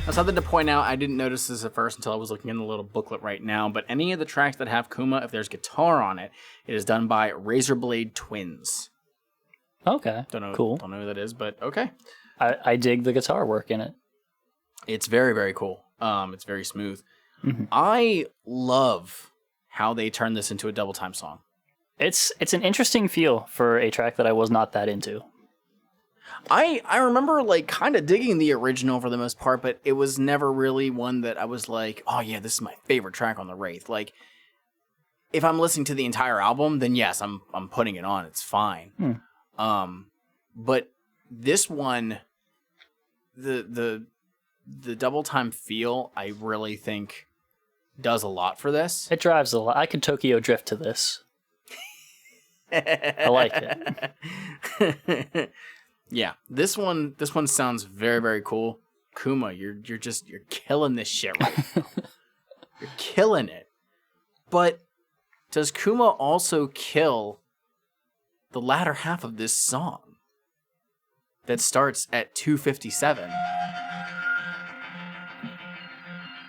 Something to point out, I didn't notice this at first until I was looking in the little booklet right now, but any of the tracks that have Kuma, if there's guitar on it, it is done by Razorblade Twins. Okay. Don't know Cool. Don't know who that is, but okay. I dig the guitar work in it. It's very, very cool. It's very smooth. Mm-hmm. I love how they turn this into a double time song. It's an interesting feel for a track that I was not that into. I remember like kind of digging the original for the most part, but it was never really one that I was like, oh yeah, this is my favorite track on the Wraith. Like, if I'm listening to the entire album, then yes, I'm putting it on. It's fine. But this one, the double time feel, I really think does a lot for this. It drives a lot. I could Tokyo drift to this. I like it. Yeah, this one sounds very, very cool. Kuma, you're killing this shit right now. You're killing it. But does Kuma also kill the latter half of this song that starts at 2:57?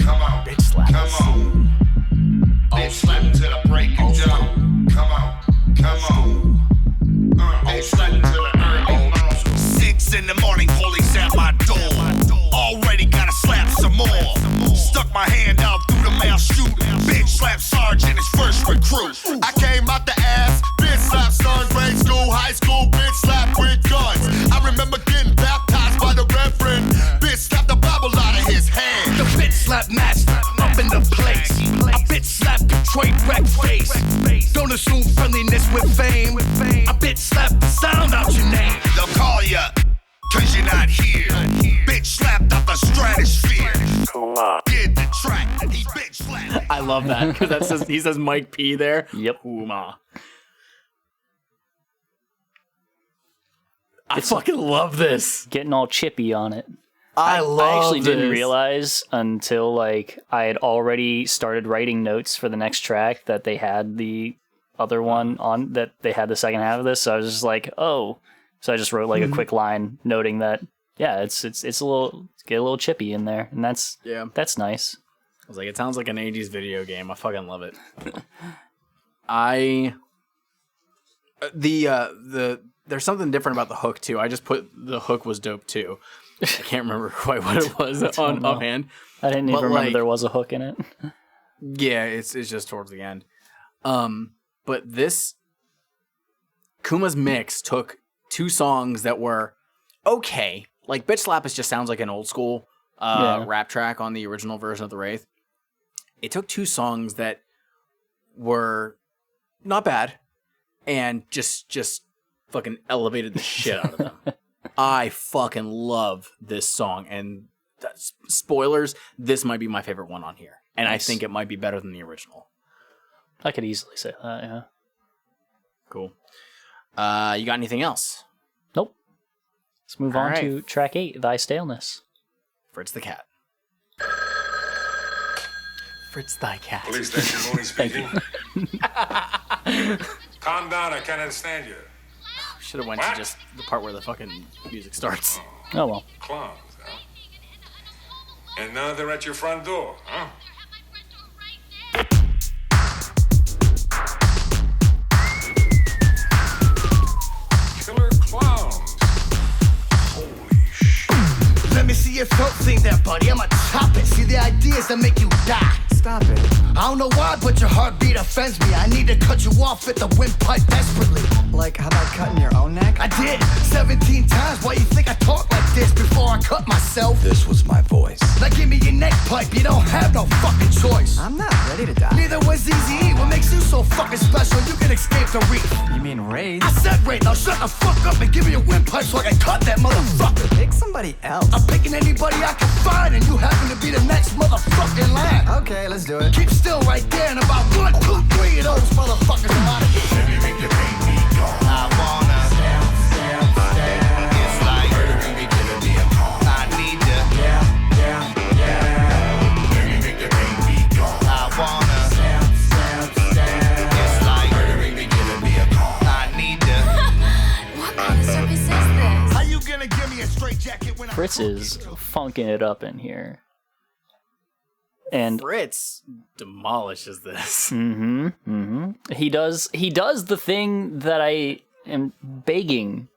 Come on, Bitch slap. come on. Bitch slap until the break of dawn. Come on, come on. Bitch slap until the early morning. 6 in the morning, police at my door. Already gotta slap some more. Stuck my hand out through the mail chute. Bitch slap sergeant, his first recruit. I came out the ass. Bitch slap son, grade school, high school. Bitch slap with guns. I remember getting baptized by the reverend. Bitch slapped the Bible out of his hand. The bitch slap master up in the place. A bitch slap Detroit wreck face. Don't assume friendliness with fame. A bitch slap the sound out your name. They'll call ya, cause you're not here. Bitch slapped up the stratosphere. Did the track, he bitch slapped. I love that because he says Mike P there. Yep. Kuma. I fucking love this. Getting all chippy on it. I actually didn't realize until like I had already started writing notes for the next track that they had the other one on, that they had the second half of this. So I was just like, oh. So I just wrote like a quick line noting that, yeah, it's a little chippy in there, and that's nice. I was like, it sounds like an 80s video game. I fucking love it. There's something different about the hook too. I just put the hook was dope too. I can't remember quite what it was on offhand. I didn't even remember there was a hook in it. Yeah, it's just towards the end. But this Kuma's mix took two songs that were okay. Like Bitch Slap just sounds like an old school rap track on the original version of the Wraith. It took two songs that were not bad and just fucking elevated the shit out of them. I fucking love this song, and spoilers, this might be my favorite one on here. And nice. I think it might be better than the original. I could easily say that, yeah. Cool. You got anything else? Nope. Let's move on to track 8, Thy Staleness. Fritz the Cat. Fritz thy cat. Police station, Mooney speaking. Calm down, I can't understand you. Should have went to just the part where the fucking music starts. Oh well. Clowns, huh? And now they're at your front door, huh? Killer clowns. Holy shit. Let me see your throat sing there, buddy. I'ma chop it. See the ideas that make you die. Stop it. I don't know why, but your heartbeat offends me. I need to cut you off at the windpipe desperately. Like, how about cutting your own neck? I did 17 times. Why you think I talk like this before I cut myself? This was my voice. Now give me your neck pipe. You don't have no fucking choice. I'm not ready to die. Neither was Easy. What makes you so fucking special? You can escape the reef. You mean Wraith? I said Wraith. Now shut the fuck up and give me your windpipe so I can cut that motherfucker. Pick somebody else. I'm picking anybody I can find, and you happen to be the next motherfucking line. Okay, let's do it. Keep still right there, and about 1, 2, 3 of those motherfuckers are out of here. Let me make the pain be gone. I wanna it's like murdering me, killing me. I need to let me make the pain be gone. I wanna it's like murdering me, killing me. I need to. What kind of service is this? How you gonna give me a straight jacket when Fritz is funking it up in here. And Fritz demolishes this. He does the thing that I am begging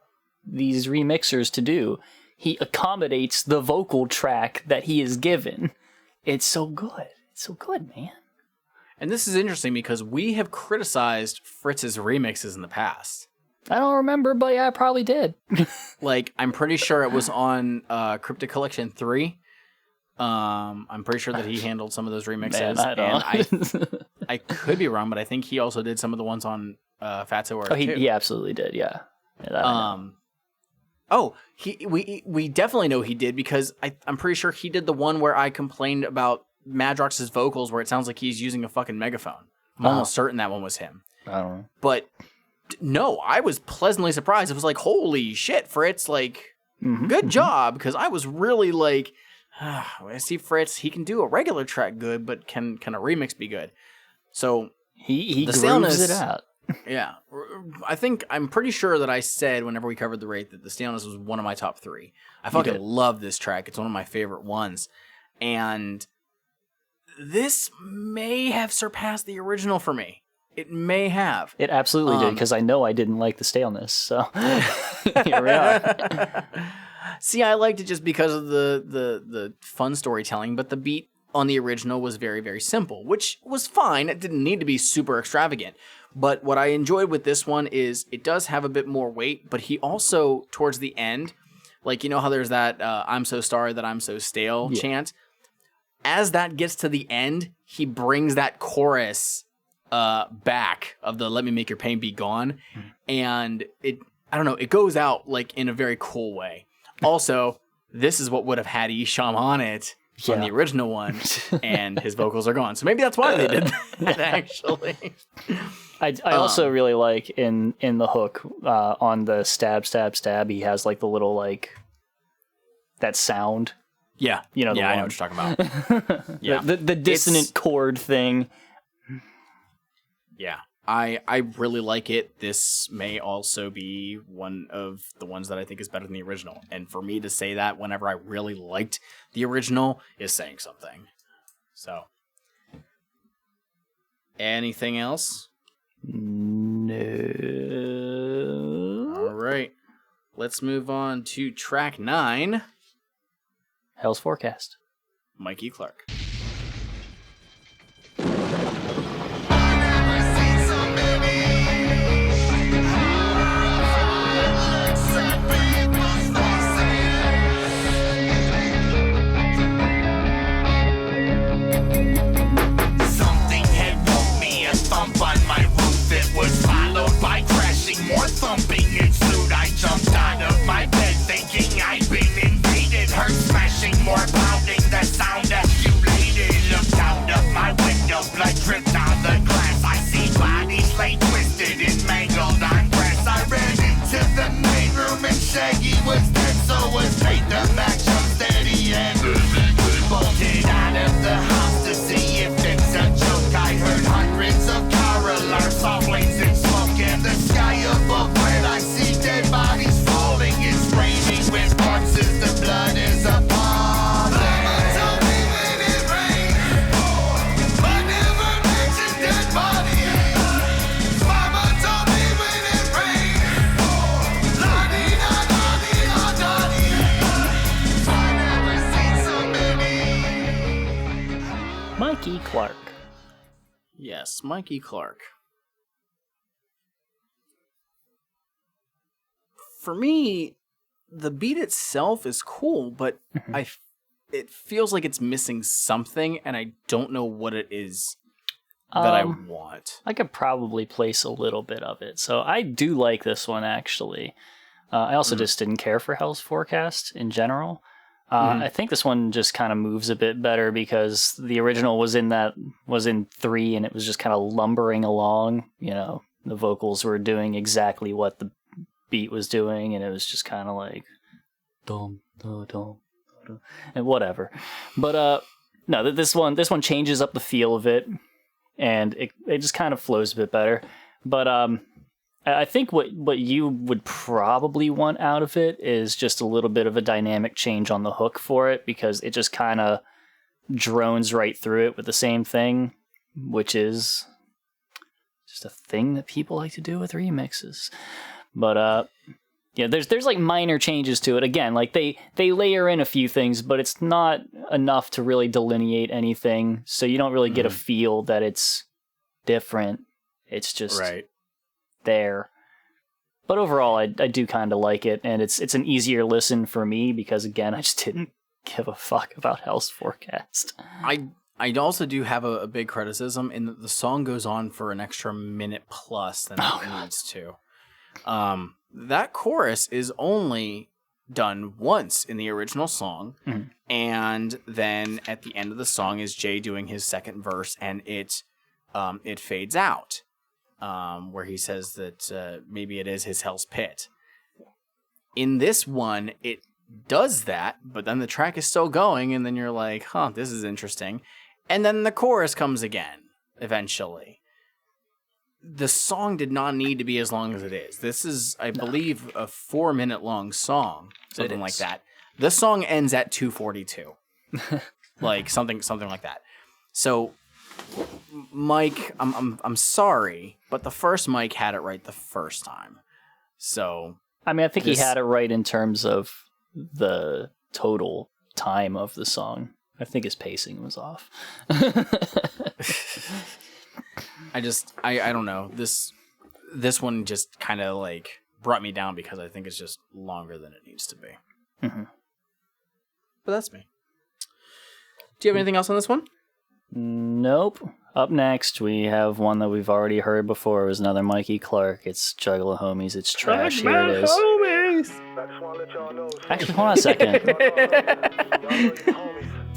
these remixers to do. he accommodates the vocal track that he is given. It's so good. It's so good, man. And this is interesting because we have criticized Fritz's remixes in the past. I don't remember, but yeah, I probably did. Like, I'm pretty sure it was on Cryptic Collection 3. I'm pretty sure that he handled some of those remixes. Man, I don't. I could be wrong, but I think he also did some of the ones on Fatso Art. Oh, he absolutely did, yeah. That I know. Oh, we definitely know he did because I'm pretty sure he did the one where I complained about Madrox's vocals where it sounds like he's using a fucking megaphone. I'm almost certain that one was him. I don't know. But no, I was pleasantly surprised. It was like, holy shit, Fritz, like, good job. Because I was really like, I see Fritz, he can do a regular track good, but can a remix be good? So he grooves it out. Yeah. I'm pretty sure that I said whenever we covered the Wraith that the Staleness was one of my top 3. I fucking love this track. It's one of my favorite ones. And this may have surpassed the original for me. It may have. It absolutely did, because I know I didn't like the Staleness, so here we are. See, I liked it just because of the fun storytelling, but the beat on the original was very, very simple, which was fine. It didn't need to be super extravagant. But what I enjoyed with this one is it does have a bit more weight, but he also, towards the end, like, you know how there's that I'm so sorry that I'm so stale chant? As that gets to the end, he brings that chorus back of the let me make your pain be gone. And it goes out like in a very cool way. Also, this is what would have had Isham on it from the original one, and his vocals are gone. So maybe that's why they did that, actually. I also really like in the hook on the stab, stab, stab, he has like the little like that sound. Yeah. You know, I know what you're talking about. Yeah. the dissonant chord thing. Yeah. I really like it. This may also be one of the ones that I think is better than the original. And for me to say that whenever I really liked the original is saying something. So, anything else? No. All right. Let's move on to track 9. Hell's Forecast. Mikey Clark. More thumping ensued. I jumped out of my bed thinking I'd been invaded. Heard smashing, more pounding, the sound escalated. Looked out of my window, blood dripped on the glass. I see bodies lay twisted and mangled on grass. I ran into the main room and Shaggy was dead, so was Nate the match up steady and bolted out of the house to see if it's a joke. I heard hundreds of car alarms, saw flames and smoke in the sky above where I see dead bodies falling. It's raining with corpses, the blood is upon them. Mama told me when it rains, but never mentioned dead bodies. Mama told me when it rains, la-dee-da-da-dee-da-da-dee. I never seen so many. Mikey Clark. Yes, Mikey Clark. For me, the beat itself is cool, but it feels like it's missing something, and I don't know what it is that I want. I could probably place a little bit of it. So I do like this one, actually. I also just didn't care for Hell's Forecast in general. I think this one just kind of moves a bit better because the original was in 3, and it was just kind of lumbering along. You know, the vocals were doing exactly what the beat was doing, and it was just kind of like dum dum dum and whatever. But no, this one changes up the feel of it, and it just kind of flows a bit better. But I think what you would probably want out of it is just a little bit of a dynamic change on the hook for it, because it just kind of drones right through it with the same thing, which is just a thing that people like to do with remixes. But Yeah, there's like minor changes to it. Again, like they layer in a few things, but it's not enough to really delineate anything. So you don't really get a feel that it's different. It's just there. But overall, I do kind of like it, and it's an easier listen for me because, again, I just didn't give a fuck about Hell's Forecast. I also do have a big criticism in that the song goes on for an extra minute plus than it needs to. That chorus is only done once in the original song, and then at the end of the song is Jay doing his second verse, and it fades out, where he says that maybe it is his Hell's Pit. In this one, it does that, but then the track is still going, and then you're like, huh, this is interesting. And then the chorus comes again, eventually. The song did not need to be as long as it is. This is, I believe, a 4-minute long song, something like that. The song ends at 2:42, like something like that. So, Mike, I'm sorry, but the first Mike had it right the first time. So, I mean, I think he had it right in terms of the total time of the song. I think his pacing was off. I don't know. This one just kind of like brought me down because I think it's just longer than it needs to be. Mm-hmm. But that's me. Do you have anything else on this one? Nope. Up next, we have one that we've already heard before. It was another Mikey Clark. It's Juggalo Homies. It's trash. Here it is. Homies. Actually, hold on a second.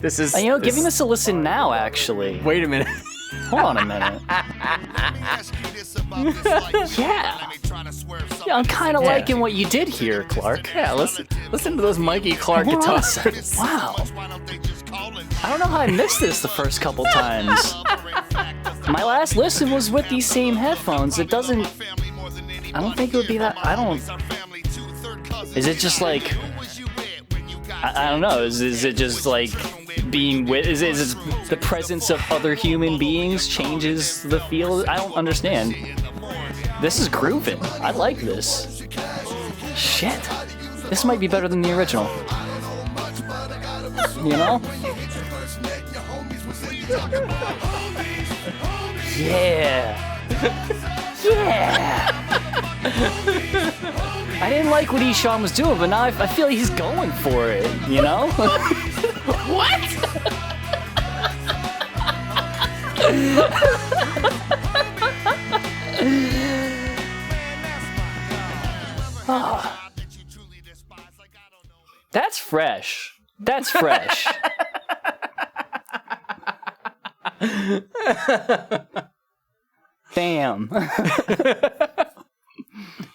This is... giving this a listen now, actually. Wait a minute. Hold on a minute. Yeah, I'm kind of liking what you did here, Clark. Yeah, listen to those Mikey Clark guitars. Wow. I don't know how I missed this the first couple times. My last listen was with these same headphones. It doesn't... I don't think it would be that... Is it just like... I don't know. Is it just like... being with is it the presence of other human beings changes the feel? I don't understand. This is grooving. I like this. Shit. This might be better than the original. You know? Yeah. Yeah. I didn't like what Eshawn was doing, but now I feel like he's going for it, you know? What? Oh. That's fresh. That's fresh. Damn.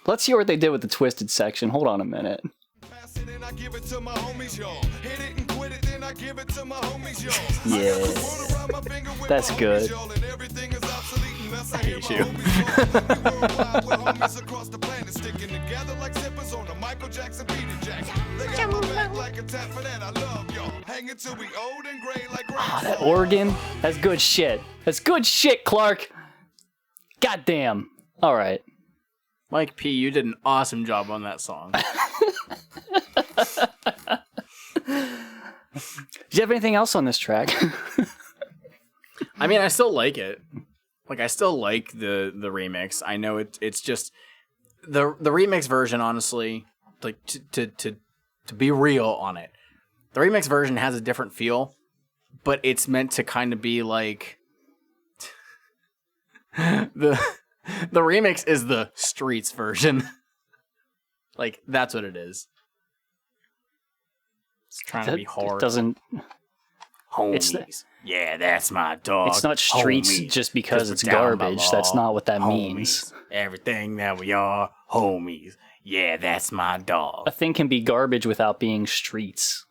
Let's hear what they did with the twisted section. Hold on a minute. Yeah, that's good. I hate you. That organ, that's good shit. That's good shit, Clark. Goddamn. All right. Mike P, you did an awesome job on that song. Do you have anything else on this track? I mean, I still like it. Like, I still like the remix. I know it's just the remix version. Honestly, like to be real on it, the remix version has a different feel, but it's meant to kind of be like the remix is the streets version. Like, that's what it is. It's trying to be hard. It doesn't. Homies. Yeah, that's my dog. It's not streets homies. Just because it's garbage. That's not what that means. Everything that we are, homies. Yeah, that's my dog. A thing can be garbage without being streets.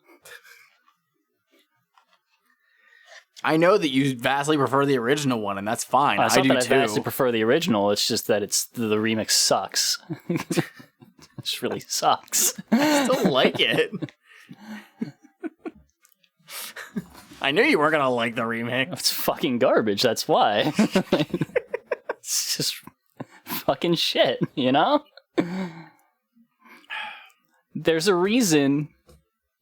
I know that you vastly prefer the original one, and that's fine. It's I not do that too. I vastly prefer the original. It's just that the remix sucks. It just really sucks. I still like it. I knew you weren't gonna like the remix. It's fucking garbage, that's why. It's just fucking shit, you know? there's a reason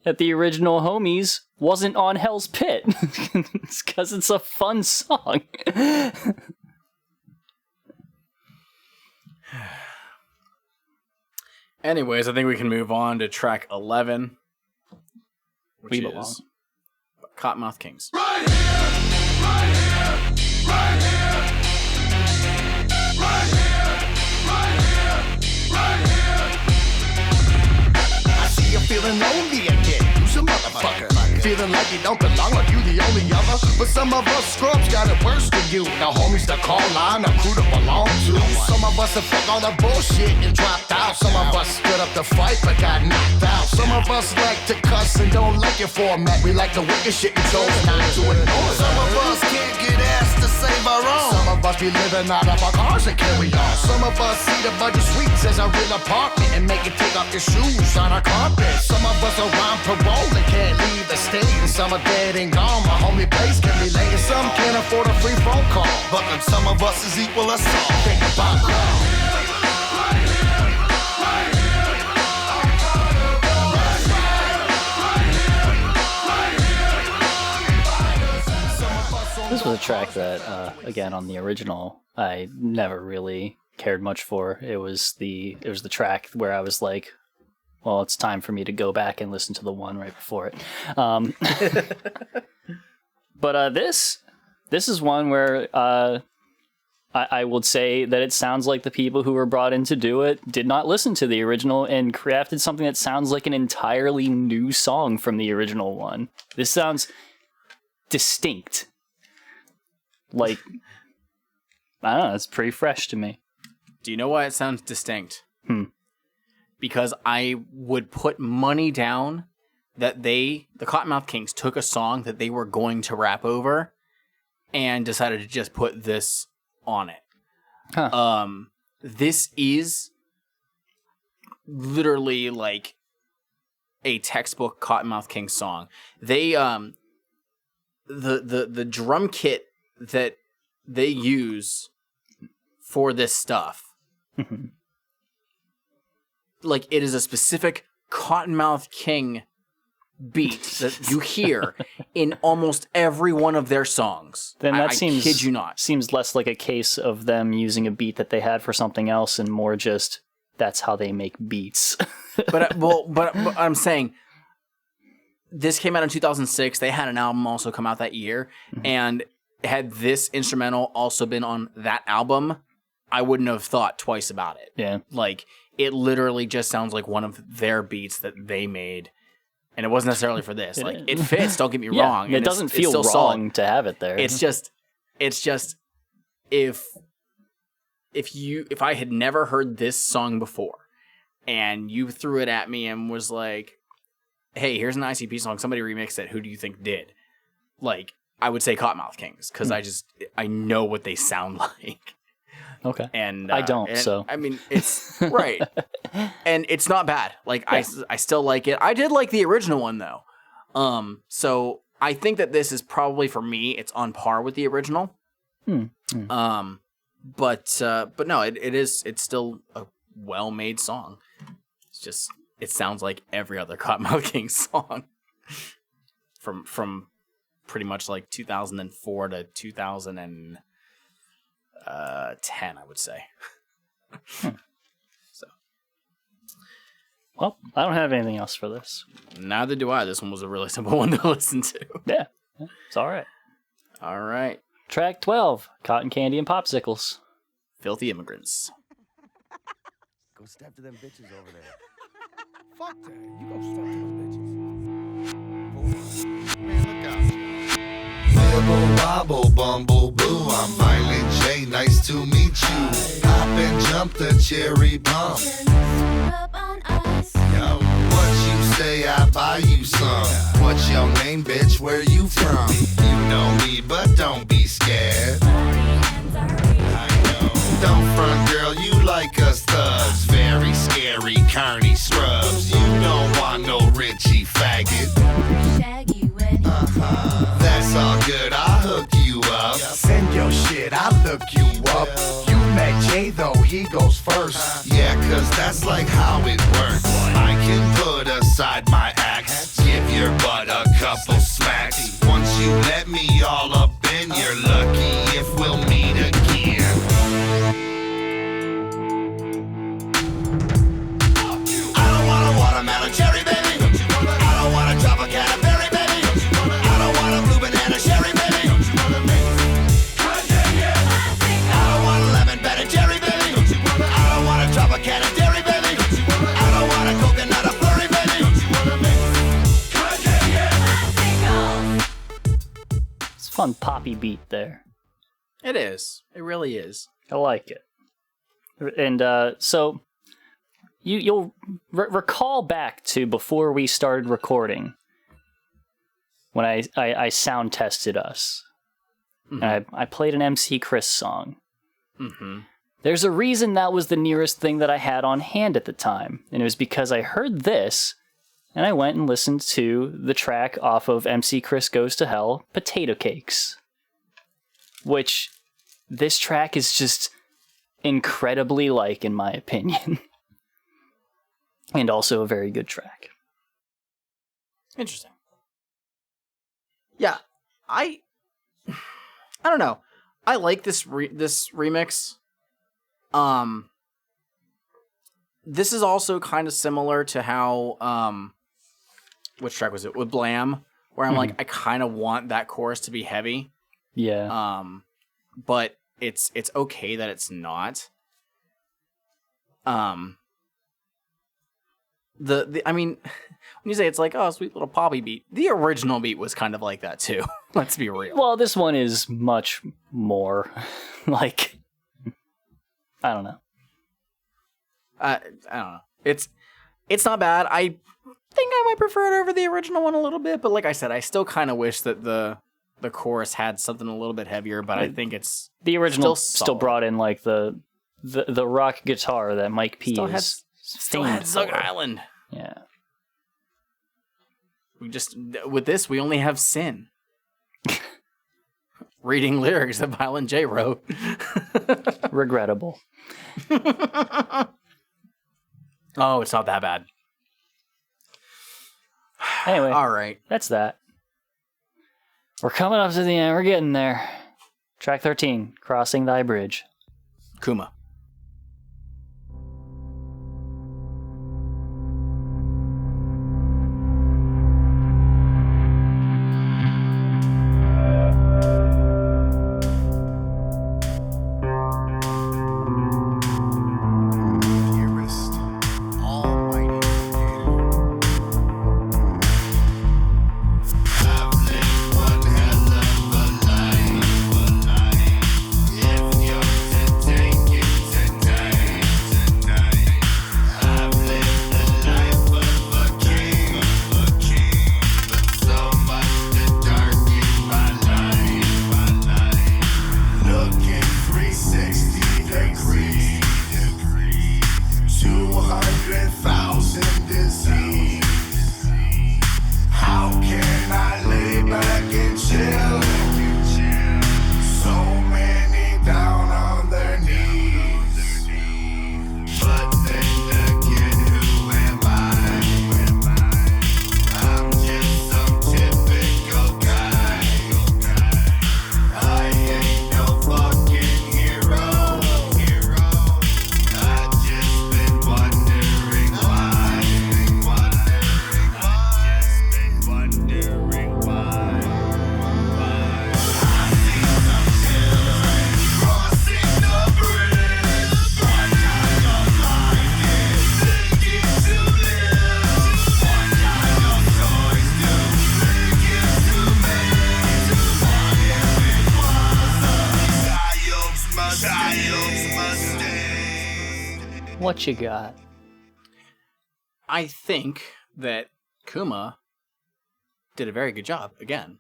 that the original Homies wasn't on Hell's Pit. It's because it's a fun song. Anyways, I think we can move on to track 11, which We is Belong. Cottonmouth Kings. Right here, right here, right here. Right here, right here, right here. I see you feeling lonely again. Who's a motherfucker? Feeling like you don't belong, like you the only other. But some of us scrubs got it worse than you. The homies to call line, a crew to belong to. Some of us have took all the bullshit and dropped out. Some of us stood up to fight but got knocked out. Some of us like to cuss and don't like your format. We like the wicked shit and chose not to ignore. Some of us can't get asked to save our own. Some of us be living out of our cars and carry on. Some of us see the budget suites as a real apartment and make you take off your shoes on our carpet. Some of us are on parole and can't leave the state. And some are dead and gone. My homie place can relate. And some can't afford a free phone call. But then some of us is equal us all. Think about that. This was a track that, again, on the original, I never really cared much for. It was the track where I was like, well, it's time for me to go back and listen to the one right before it. But this is one where I would say that it sounds like the people who were brought in to do it did not listen to the original and crafted something that sounds like an entirely new song from the original one. This sounds distinct. Like, I don't know, it's pretty fresh to me. Do you know why it sounds distinct? Because I would put money down that the Cottonmouth Kings took a song that they were going to rap over and decided to just put this on it. Huh. This is literally like a textbook Cottonmouth Kings song. They the drum kit that they use for this stuff, like, it is a specific Cottonmouth King beat that you hear in almost every one of their songs. Then that I seems, kid you not, seems less like a case of them using a beat that they had for something else and more just that's how they make beats. but I'm saying this came out in 2006. They had an album also come out that year, and had this instrumental also been on that album, I wouldn't have thought twice about it. Yeah. Like, it literally just sounds like one of their beats that they made, and it wasn't necessarily for this. Like, it fits, don't get me wrong. It doesn't feel still wrong solid. to have it there. It's just if I had never heard this song before and you threw it at me and was like, hey, here's an ICP song, somebody remixed it, who do you think did? Like, I would say Cottonmouth Kings, because I know what they sound like. Okay. And I don't, so. I mean, it's right. And it's not bad. Like, I still like it. I did like the original one, though. So I think that this is probably, for me, it's on par with the original. But no, it's still a well-made song. It's just, it sounds like every other Cottonmouth King song from pretty much like 2004 to 2010, I would say. So, well, I don't have anything else for this. Neither do I. This one was a really simple one to listen to. Yeah, it's all right. All right. Track 12, Cotton Candy and Popsicles. Filthy Immigrants. Go step to them bitches over there. Fuck that. You go step to them bitches. Man, look out. Bibble, bobble, bumble, boo. I'm Violent J, nice to meet you. Hop and jump the cherry pump. Yo, what you say, I buy you some. What's your name, bitch? Where you from? You know me, but don't be scared. I know. Don't front, girl, you like us thugs. Very scary, carny scrubs. You don't want no Richie faggot. That's all good, I'll hook you up. Send your shit, I'll look you up. You met Jay though, he goes first. Yeah, back, cause that's like how it works. I can put aside my axe, give your butt a couple smacks. Once you let me all up in, you're lucky if we'll meet again. I don't want a watermelon cherry, baby. I don't want a tropical berry, baby. I don't want a blue banana cherry, baby. I don't want a lemon better cherry, baby. I don't want a tropical dairy, baby. I don't want a coconut or flurry, baby. It's a fun poppy beat there. It is. It really is. I like it. And so you'll recall back to before we started recording when I sound tested us. Mm-hmm. And I played an MC Chris song. Mm-hmm. There's a reason that was the nearest thing that I had on hand at the time. And it was because I heard this, and I went and listened to the track off of MC Chris Goes to Hell, Potato Cakes. Which, this track is just incredibly like, in my opinion. And also a very good track. Interesting. Yeah, I don't know. I like this remix. This is also kind of similar to how which track was it? With Blam, where I'm like, I kind of want that chorus to be heavy. Yeah. But it's okay that it's not. I mean, when you say it's like, oh, sweet little poppy beat, the original beat was kind of like that too. Let's be real. Well, this one is much more like, I don't know. I don't know. It's not bad. I think I might prefer it over the original one a little bit, but like I said, I still kind of wish that the chorus had something a little bit heavier. But I think it's the original still solid. brought in like the rock guitar that Mike P Still famed had Zug for. Island. Yeah. With this, we only have Sin. Reading lyrics that Violent J wrote. Regrettable. Oh, it's not that bad. Anyway, All right. that's that. We're coming up to the end. We're getting there. Track 13, Crossing Thy Bridge. Kuma. What you got? I think that Kuma did a very good job again.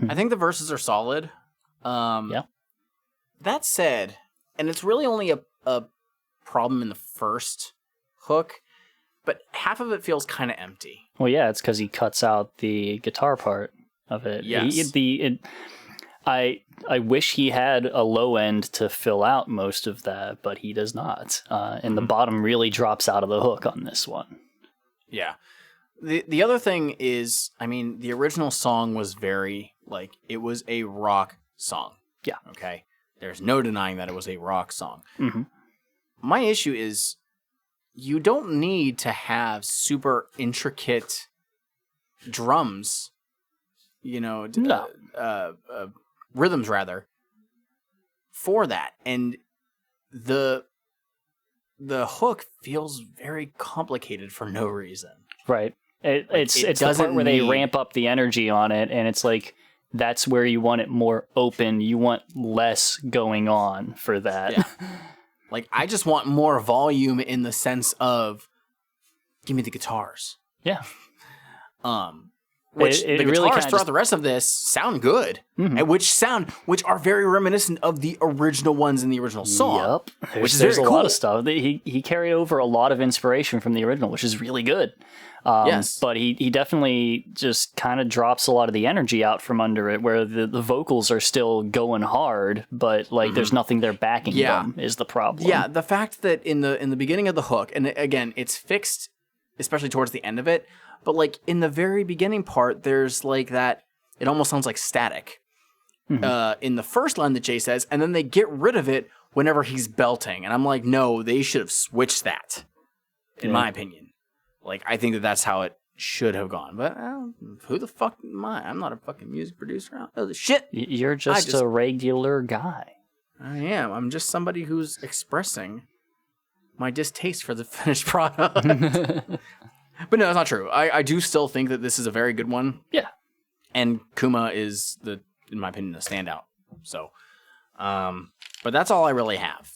I think the verses are solid. Yeah. That said, and it's really only a problem in the first hook, but half of it feels kind of empty. Well, yeah, it's because he cuts out the guitar part of it. Yes. I wish he had a low end to fill out most of that, but he does not. And the bottom really drops out of the hook on this one. Yeah. The other thing is, I mean, the original song was very, like, it was a rock song. Yeah. Okay? There's no denying that it was a rock song. Mm-hmm. My issue is, you don't need to have super intricate drums, you know, rhythms rather, for that. And the hook feels very complicated for no reason. Right. It's the part where they ramp up the energy on it, and it's like, that's where you want it more open. You want less going on for that. Yeah. Like, I just want more volume in the sense of, give me the guitars. Yeah. Which it the really guitars throughout the rest of this sound good, and which are very reminiscent of the original ones in the original song. Yep. There's a lot of stuff. He carried over a lot of inspiration from the original, which is really good. Yes. But he definitely just kind of drops a lot of the energy out from under it, where the vocals are still going hard, but like there's nothing there backing them is the problem. Yeah, the fact that in the beginning of the hook, and again, it's fixed, especially towards the end of it, but like in the very beginning part, there's like that, it almost sounds like static in the first line that Jay says, and then they get rid of it whenever he's belting. And I'm like, no, they should have switched that, in my opinion. Like, I think that's how it should have gone. But who the fuck am I? I'm not a fucking music producer. Oh, shit. You're just a regular guy. I am. I'm just somebody who's expressing my distaste for the finished product. But no, that's not true. I do still think that this is a very good one. Yeah. And Kuma is, in my opinion, a standout. So, but that's all I really have.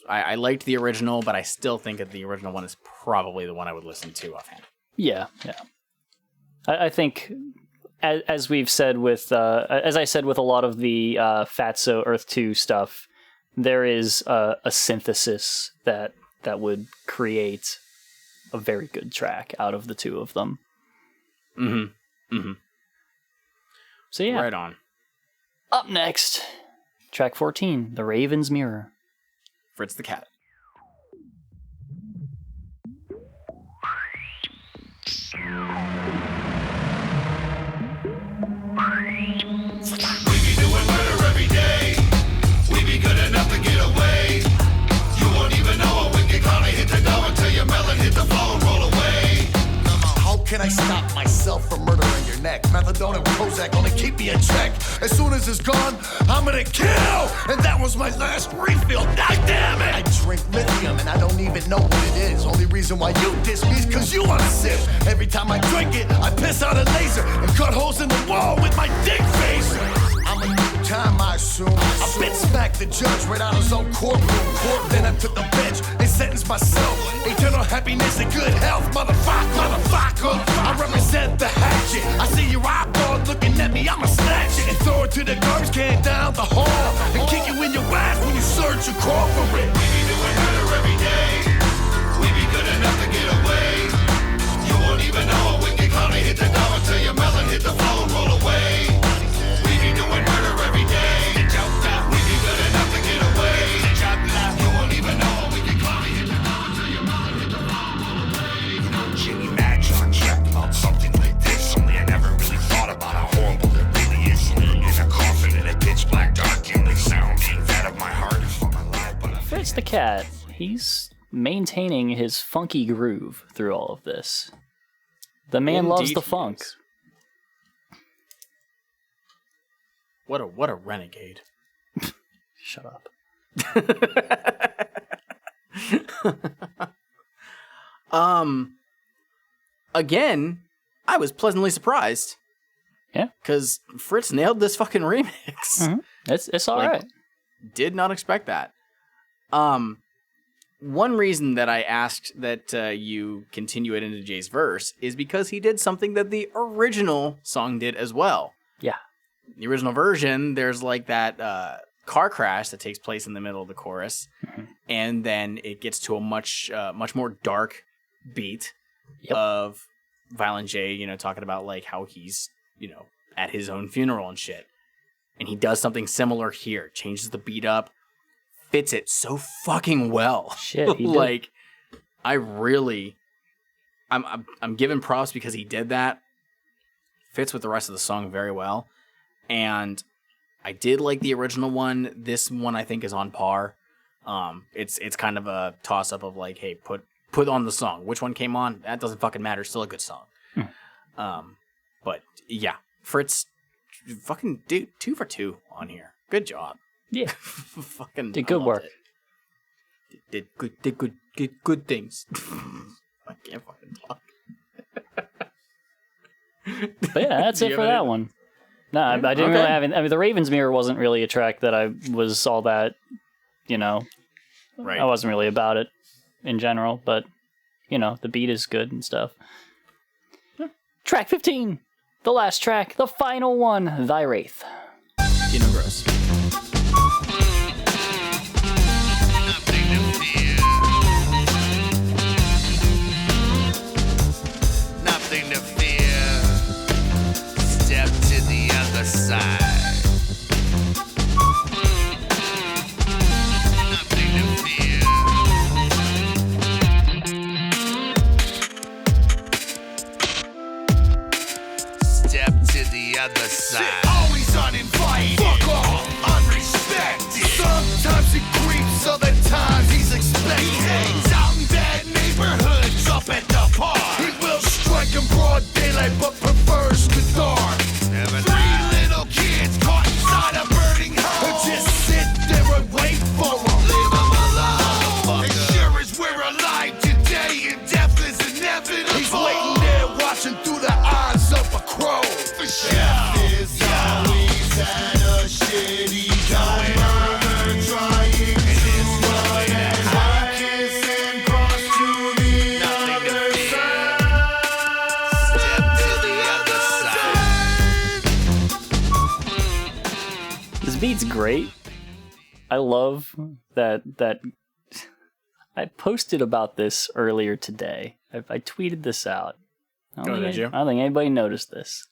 I liked the original, but I still think that the original one is probably the one I would listen to offhand. Yeah, yeah. I think, as we've said with, as I said with a lot of the Fatso Earth 2 stuff, there is a synthesis that would create a very good track out of the two of them. Mm-hmm. Mm-hmm. So yeah. Right on. Up next, track 14, The Raven's Mirror. Fritz the Cat. We be doing murder every day. We be good enough to get away. You won't even know a wicked carnie hit the door until your melon hit the floor and roll away. How can I stop myself from murdering your neck? Methadone and Prozac only keep me in check. As soon as it's gone, I'm gonna kill. And that was my last refill. God damn it! I drink lithium and I don't even know what it is. Only reason why you diss me is cause you wanna sip. Every time I drink it, I piss out a laser and cut holes in the wall with my dick face. I'm a new time, I assume. I bit smacked the judge right out of his own courtroom. Then I took the bench and sentenced myself. Eternal happiness and good health, motherfucker. I represent the hatchet. I see your eyeball looking at me, I'ma snatch it and throw it to the garbage can down the hall and kick you in your ass when you search your corporate. We be doing murder every day. We be good enough to get away. You won't even know a wicked carnie hit the door until your melon hit the floor and roll away. We be doing murder every day. We be good enough to get away. You won't even know a wicked carnie hit the door until your melon hit the floor and roll away. You know, Jimmy Madge on check about something like this. Only I never really thought about how horrible it really is. Living in a coffin in a pitch black dark, the only sound being that of my heart is from my life. But Fritz the Cat, he's maintaining his funky groove through all of this. The man loves the funk. What a renegade. Shut up. Again, I was pleasantly surprised. Yeah. Because Fritz nailed this fucking remix. Mm-hmm. It's all right. Did not expect that. One reason that I asked that you continue it into Jay's verse is because he did something that the original song did as well. Yeah. The original version, there's like that car crash that takes place in the middle of the chorus, and then it gets to a much more dark beat of Violent J, talking about like how he's, at his own funeral and shit. and he does something similar here. Changes the beat up, fits it so fucking well. Shit, he did. Like, I'm giving props because he did that. Fits with the rest of the song very well, and I did like the original one. This one I think is on par. It's kind of a toss up of like, hey, put on the song. Which one came on? That doesn't fucking matter. Still a good song. But yeah, Fritz, fucking dude, 2 for 2 on here. Good job. Yeah, fucking did good work. Did good things. I can't fucking talk. But yeah, that's it for that one. No, I didn't really have. I mean, the Raven's Mirror wasn't really a track that I was all that, Right. I wasn't really about it in general, but the beat is good and stuff. Track 15, the last track, the final one, Thy Wraith. Gross. Nothing to fear. Step to the other side. Nothing to fear. Step to the other side. Always uninvited. Fuck off, unrespected. Sometimes he creeps, other times he's expected. He hangs out in bad neighborhoods up at the park. He will strike in broad daylight, but prefers the dark. 3 little kids caught inside a burning home. Just sit there and wait for him. Leave him alone. As sure as we're alive today, and death is inevitable. He's waiting there, watching through the eyes of a crow. For sure. Death is always at a shitty time. Murder trying to run and hide. Kiss and cross to the other side. Step to the other side. This beat's great. I love that I posted about this earlier today. I tweeted this out. I don't think anybody noticed this.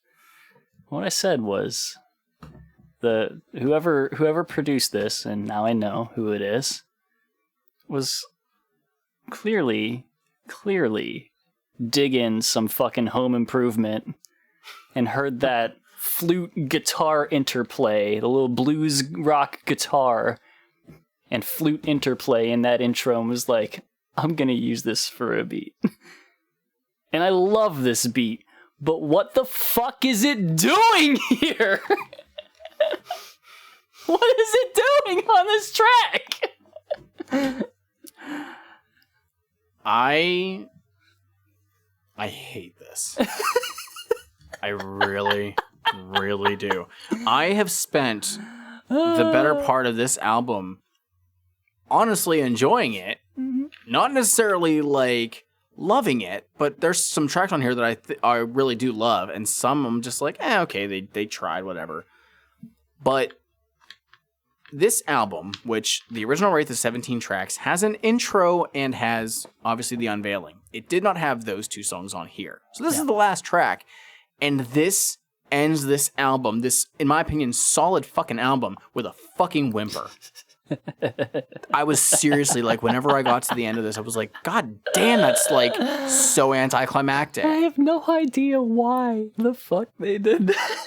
What I said was whoever produced this, and now I know who it is, was clearly digging some fucking Home Improvement and heard that flute guitar interplay, the little blues rock guitar and flute interplay in that intro, and was like, I'm gonna use this for a beat. And I love this beat, but what the fuck is it doing here? What is it doing on this track? I hate this. I really, really do. I have spent the better part of this album honestly enjoying it. Not necessarily like loving it, but there's some tracks on here that I really do love, and some I'm just like, okay, they tried, whatever. But this album, which the original Wraith is 17 tracks, has an intro and has obviously the unveiling. It did not have those 2 songs on here. So this is the last track, and this ends this album, this, in my opinion, solid fucking album, with a fucking whimper. I was seriously like, whenever I got to the end of this, I was like, God damn, that's like so anticlimactic. I have no idea why the fuck they did that.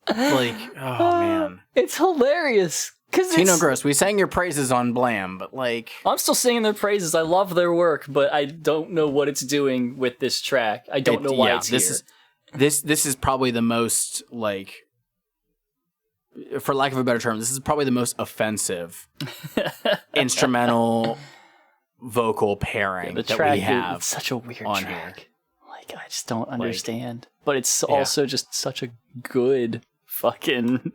Like, oh man. It's hilarious. Tino Gross, we sang your praises on Blam, but like... I'm still singing their praises. I love their work, but I don't know what it's doing with this track. I don't know why it's here. This is probably the most, like... For lack of a better term, this is probably the most offensive instrumental vocal pairing that we have. It's such a weird track. Here. Like, I just don't understand. But it's also just such a good fucking...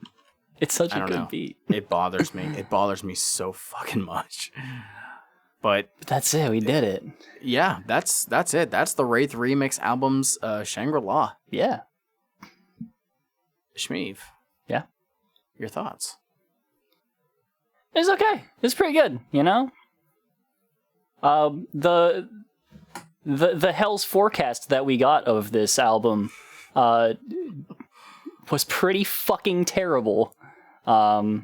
It's such a good beat. It bothers me. It bothers me so fucking much. But that's it. We did it. Yeah, that's it. That's the Wraith Remix Albums, Shangri-La. Yeah. Schmeev. Yeah. Your thoughts? It's okay. It's pretty good, you know? The Hell's Forecast that we got of this album was pretty fucking terrible. But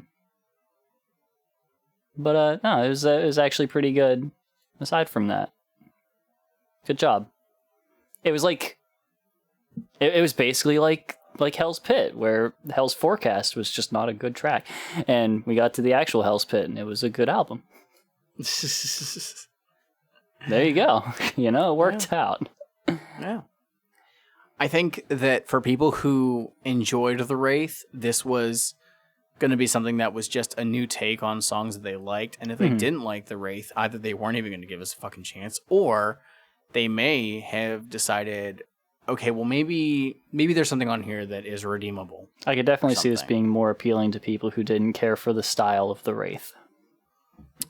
no, it was actually pretty good. Aside from that, good job. It was like it was basically like Hell's Pit, where Hell's Forecast was just not a good track, and we got to the actual Hell's Pit, and it was a good album. There you go. You know, it worked out. Yeah. I think that for people who enjoyed the Wraith, this was going to be something that was just a new take on songs that they liked. And if they didn't like the Wraith, either they weren't even going to give us a fucking chance, or they may have decided, okay, well, maybe there's something on here that is redeemable. I could definitely see this being more appealing to people who didn't care for the style of the Wraith.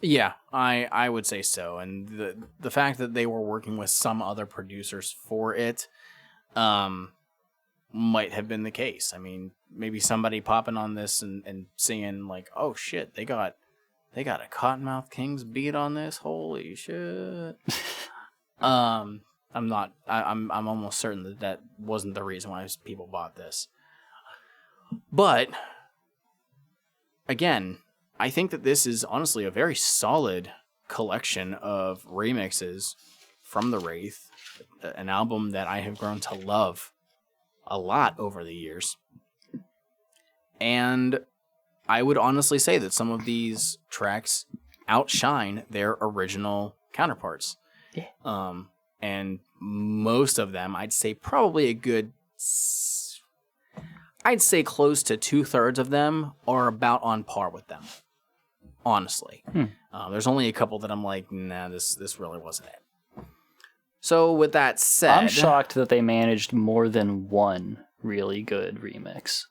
Yeah, I would say so. And the fact that they were working with some other producers for it might have been the case. I mean, maybe somebody popping on this and seeing like, oh shit, they got a Cottonmouth Kings beat on this. Holy shit. I'm almost certain that wasn't the reason why people bought this. But again, I think that this is honestly a very solid collection of remixes from the Wraith, an album that I have grown to love a lot over the years. And I would honestly say that some of these tracks outshine their original counterparts. Yeah. And most of them, I'd say probably I'd say close to 2/3 of them are about on par with them. Honestly. There's only a couple that I'm like, nah, this really wasn't it. So with that said, I'm shocked that they managed more than one really good remix.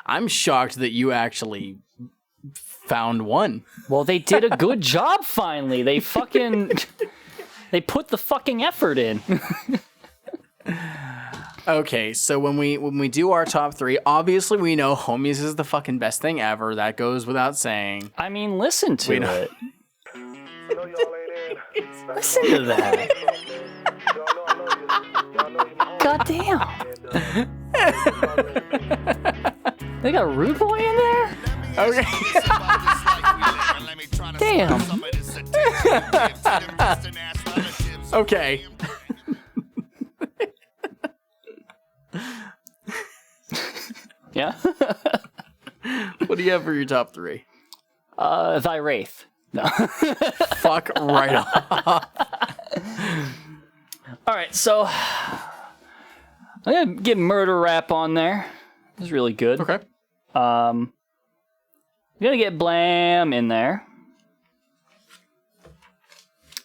I'm shocked that you actually found one. Well, they did a good job finally. They put the fucking effort in. Okay, so when we do our top 3, obviously we know Homies is the fucking best thing ever. That goes without saying. I mean, listen to it. Listen to that. God damn. They got Rude Boy in there? Okay. Damn. Okay. Yeah? What do you have for your top 3? Thy Wraith. No. Fuck right off. Alright, so I'm gonna get Murder Rap on there. This is really good. Okay. I'm gonna get Blam in there.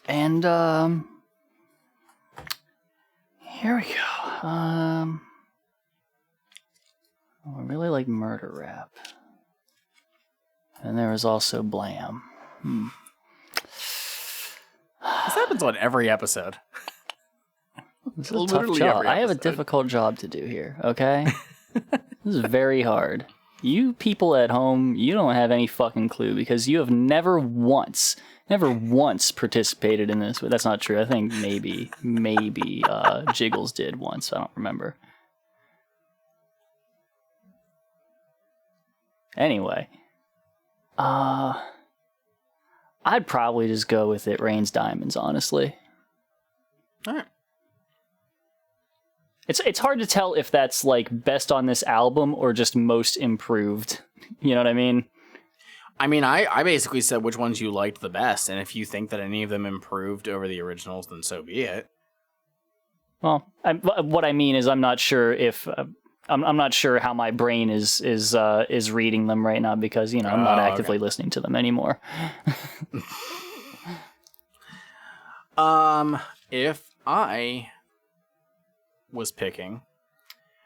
And here we go. I really like Murder Rap. And there was also Blam. This happens on every episode. This is a tough job. I have a difficult job to do here, okay? This is very hard. You people at home, you don't have any fucking clue because you have never once participated in this. That's not true. I think maybe Jiggles did once. I don't remember. Anyway, I'd probably just go with It Rains Diamonds, honestly. All right. It's hard to tell if that's like best on this album or just most improved. You know what I mean? I mean, I basically said which ones you liked the best, and if you think that any of them improved over the originals, then so be it. Well, what I mean is I'm not sure if I'm not sure how my brain is reading them right now because I'm not actively listening to them anymore. If I was picking,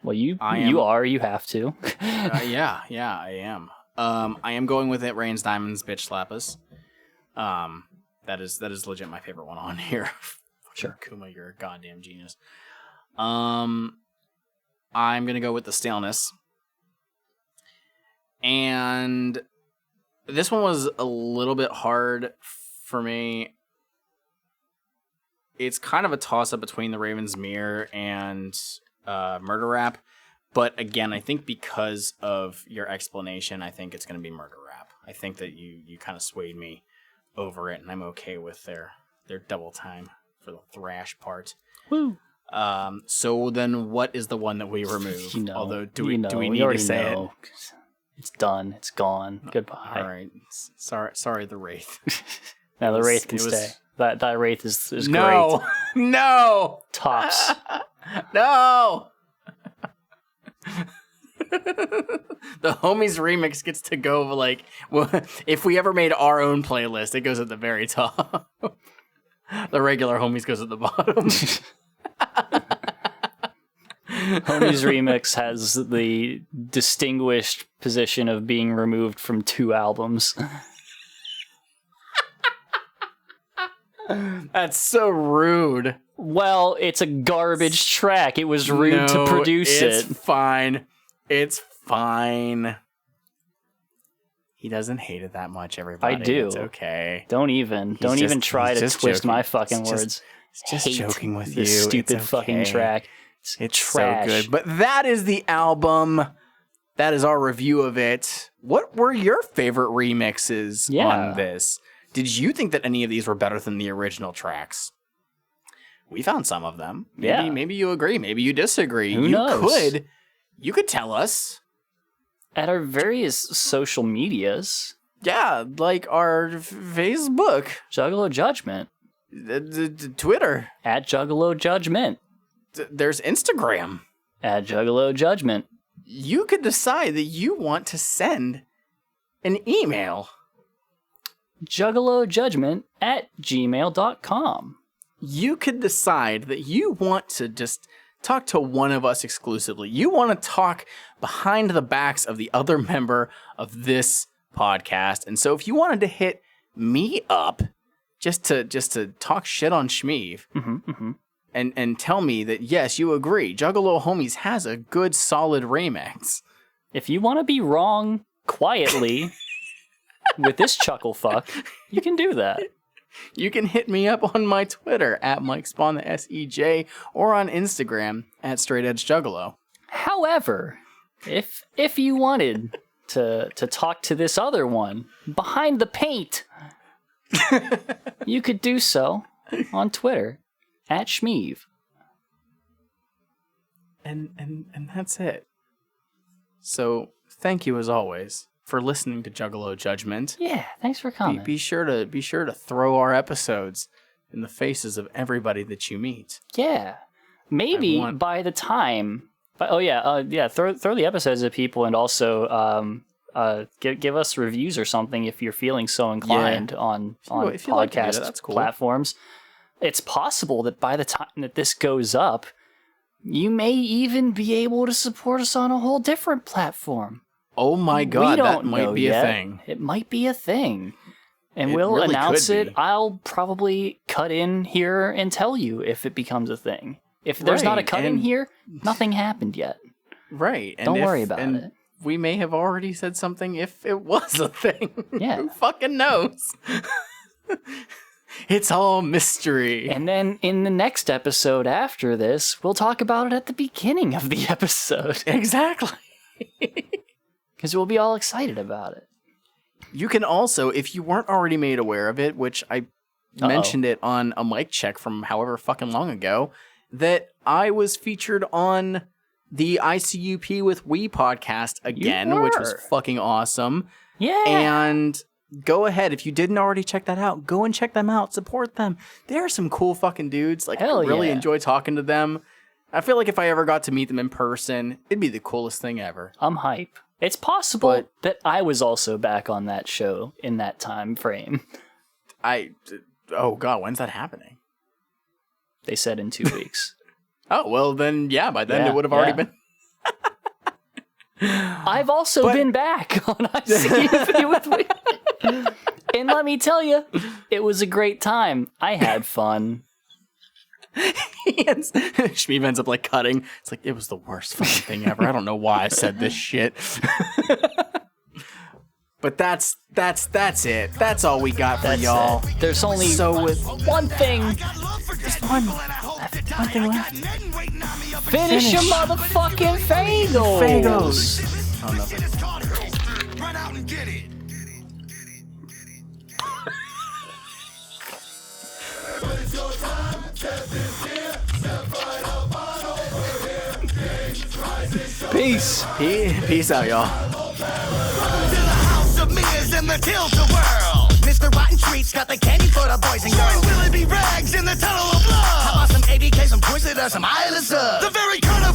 well, you have to. yeah, I am. I am going with It Rains Diamonds, Bitch Slappers. That is legit my favorite one on here. Sure, Kuma, you're a goddamn genius. I'm gonna go with The Staleness, and this one was a little bit hard for me. it's kind of a toss up between the Raven's Mirror and Murder Rap. But again, I think because of your explanation, I think it's going to be Murder Rap. I think that you kind of swayed me over it, and I'm okay with their double time for the thrash part. Woo. So then, what is the one that we remove? Although, do we need to say it? It's done. It's gone. Goodbye. All right. Sorry, the Wraith. Now the Wraith can stay. That Wraith is great. No. Tops. No. The Homies remix gets to go like, well, if we ever made our own playlist, it goes at the very top. The regular Homies goes at the bottom. Homies remix has the distinguished position of being removed from 2 albums. That's so rude. Well, it's a garbage track. It was rude to produce it. It's fine. He doesn't hate it that much, everybody. I do. It's okay. Don't even try to twist my fucking words. Just joking with this you. Stupid fucking track. It's trash. So good. But that is the album. That is our review of it. What were your favorite remixes on this? Did you think that any of these were better than the original tracks? We found some of them. Maybe you agree. Maybe you disagree. Who knows? You could tell us. At our various social medias. Yeah, like our Facebook. Juggalo Judgment. Twitter. At Juggalo Judgment. There's Instagram. At Juggalo Judgment. You could decide that you want to send an email. juggalojudgment@gmail.com. You could decide that you want to just talk to one of us exclusively. You want to talk behind the backs of the other member of this podcast. And so if you wanted to hit me up just to talk shit on Schmeev and tell me that, yes, you agree, Juggalo Homies has a good, solid remix. If you want to be wrong quietly with this chuckle fuck, you can do that. You can hit me up on my Twitter at MikeSpawn the SEJ or on Instagram at StraightEdgeJuggalo. However, if you wanted to talk to this other one behind the paint, you could do so on Twitter at Schmeev. And that's it. So thank you as always for listening to Juggalo Judgment. Yeah, thanks for coming. Be sure to throw our episodes in the faces of everybody that you meet. Yeah, maybe by the time. Throw the episodes at people, and also give us reviews or something if you're feeling so inclined on podcast platforms. It's possible that by the time that this goes up, you may even be able to support us on a whole different platform. Oh my God, that might be a thing. It might be a thing. And we'll announce it. I'll probably cut in here and tell you if it becomes a thing. If there's not a cut in here, nothing happened yet. Right. Don't worry about it. We may have already said something if it was a thing. Yeah. Who fucking knows? It's all mystery. And then in the next episode after this, we'll talk about it at the beginning of the episode. Exactly. Because we'll be all excited about it. You can also, if you weren't already made aware of it, which I mentioned it on a mic check from however fucking long ago, that I was featured on the ICUP with We podcast again, which was fucking awesome. Yeah. And go ahead, if you didn't already check that out, go and check them out, support them. They're some cool fucking dudes. Like, I really enjoy talking to them. I feel like if I ever got to meet them in person, it'd be the coolest thing ever. I'm hype. It's possible that I was also back on that show in that time frame. Oh God, when's that happening? They said in 2 weeks. Oh, well then, yeah, by then it would have already been. I've also been back on ICUP with me. And let me tell you, it was a great time. I had fun. Schmeev ends up like cutting. It's like, it was the worst fucking thing ever. I don't know why I said this shit. But that's it. That's all we got for y'all. There's only one thing. one thing left. Finish your motherfucking Fagos. Oh, nothing. Run out and get it. Peace. Peace out, y'all. To the house of Mia's in the Tilda world. Mr. Rotten Treats got the candy for the boys and girls. Will it be rags in the tunnel of love? How about some ABK, some Twisted, or some Isla Sub? The very kind of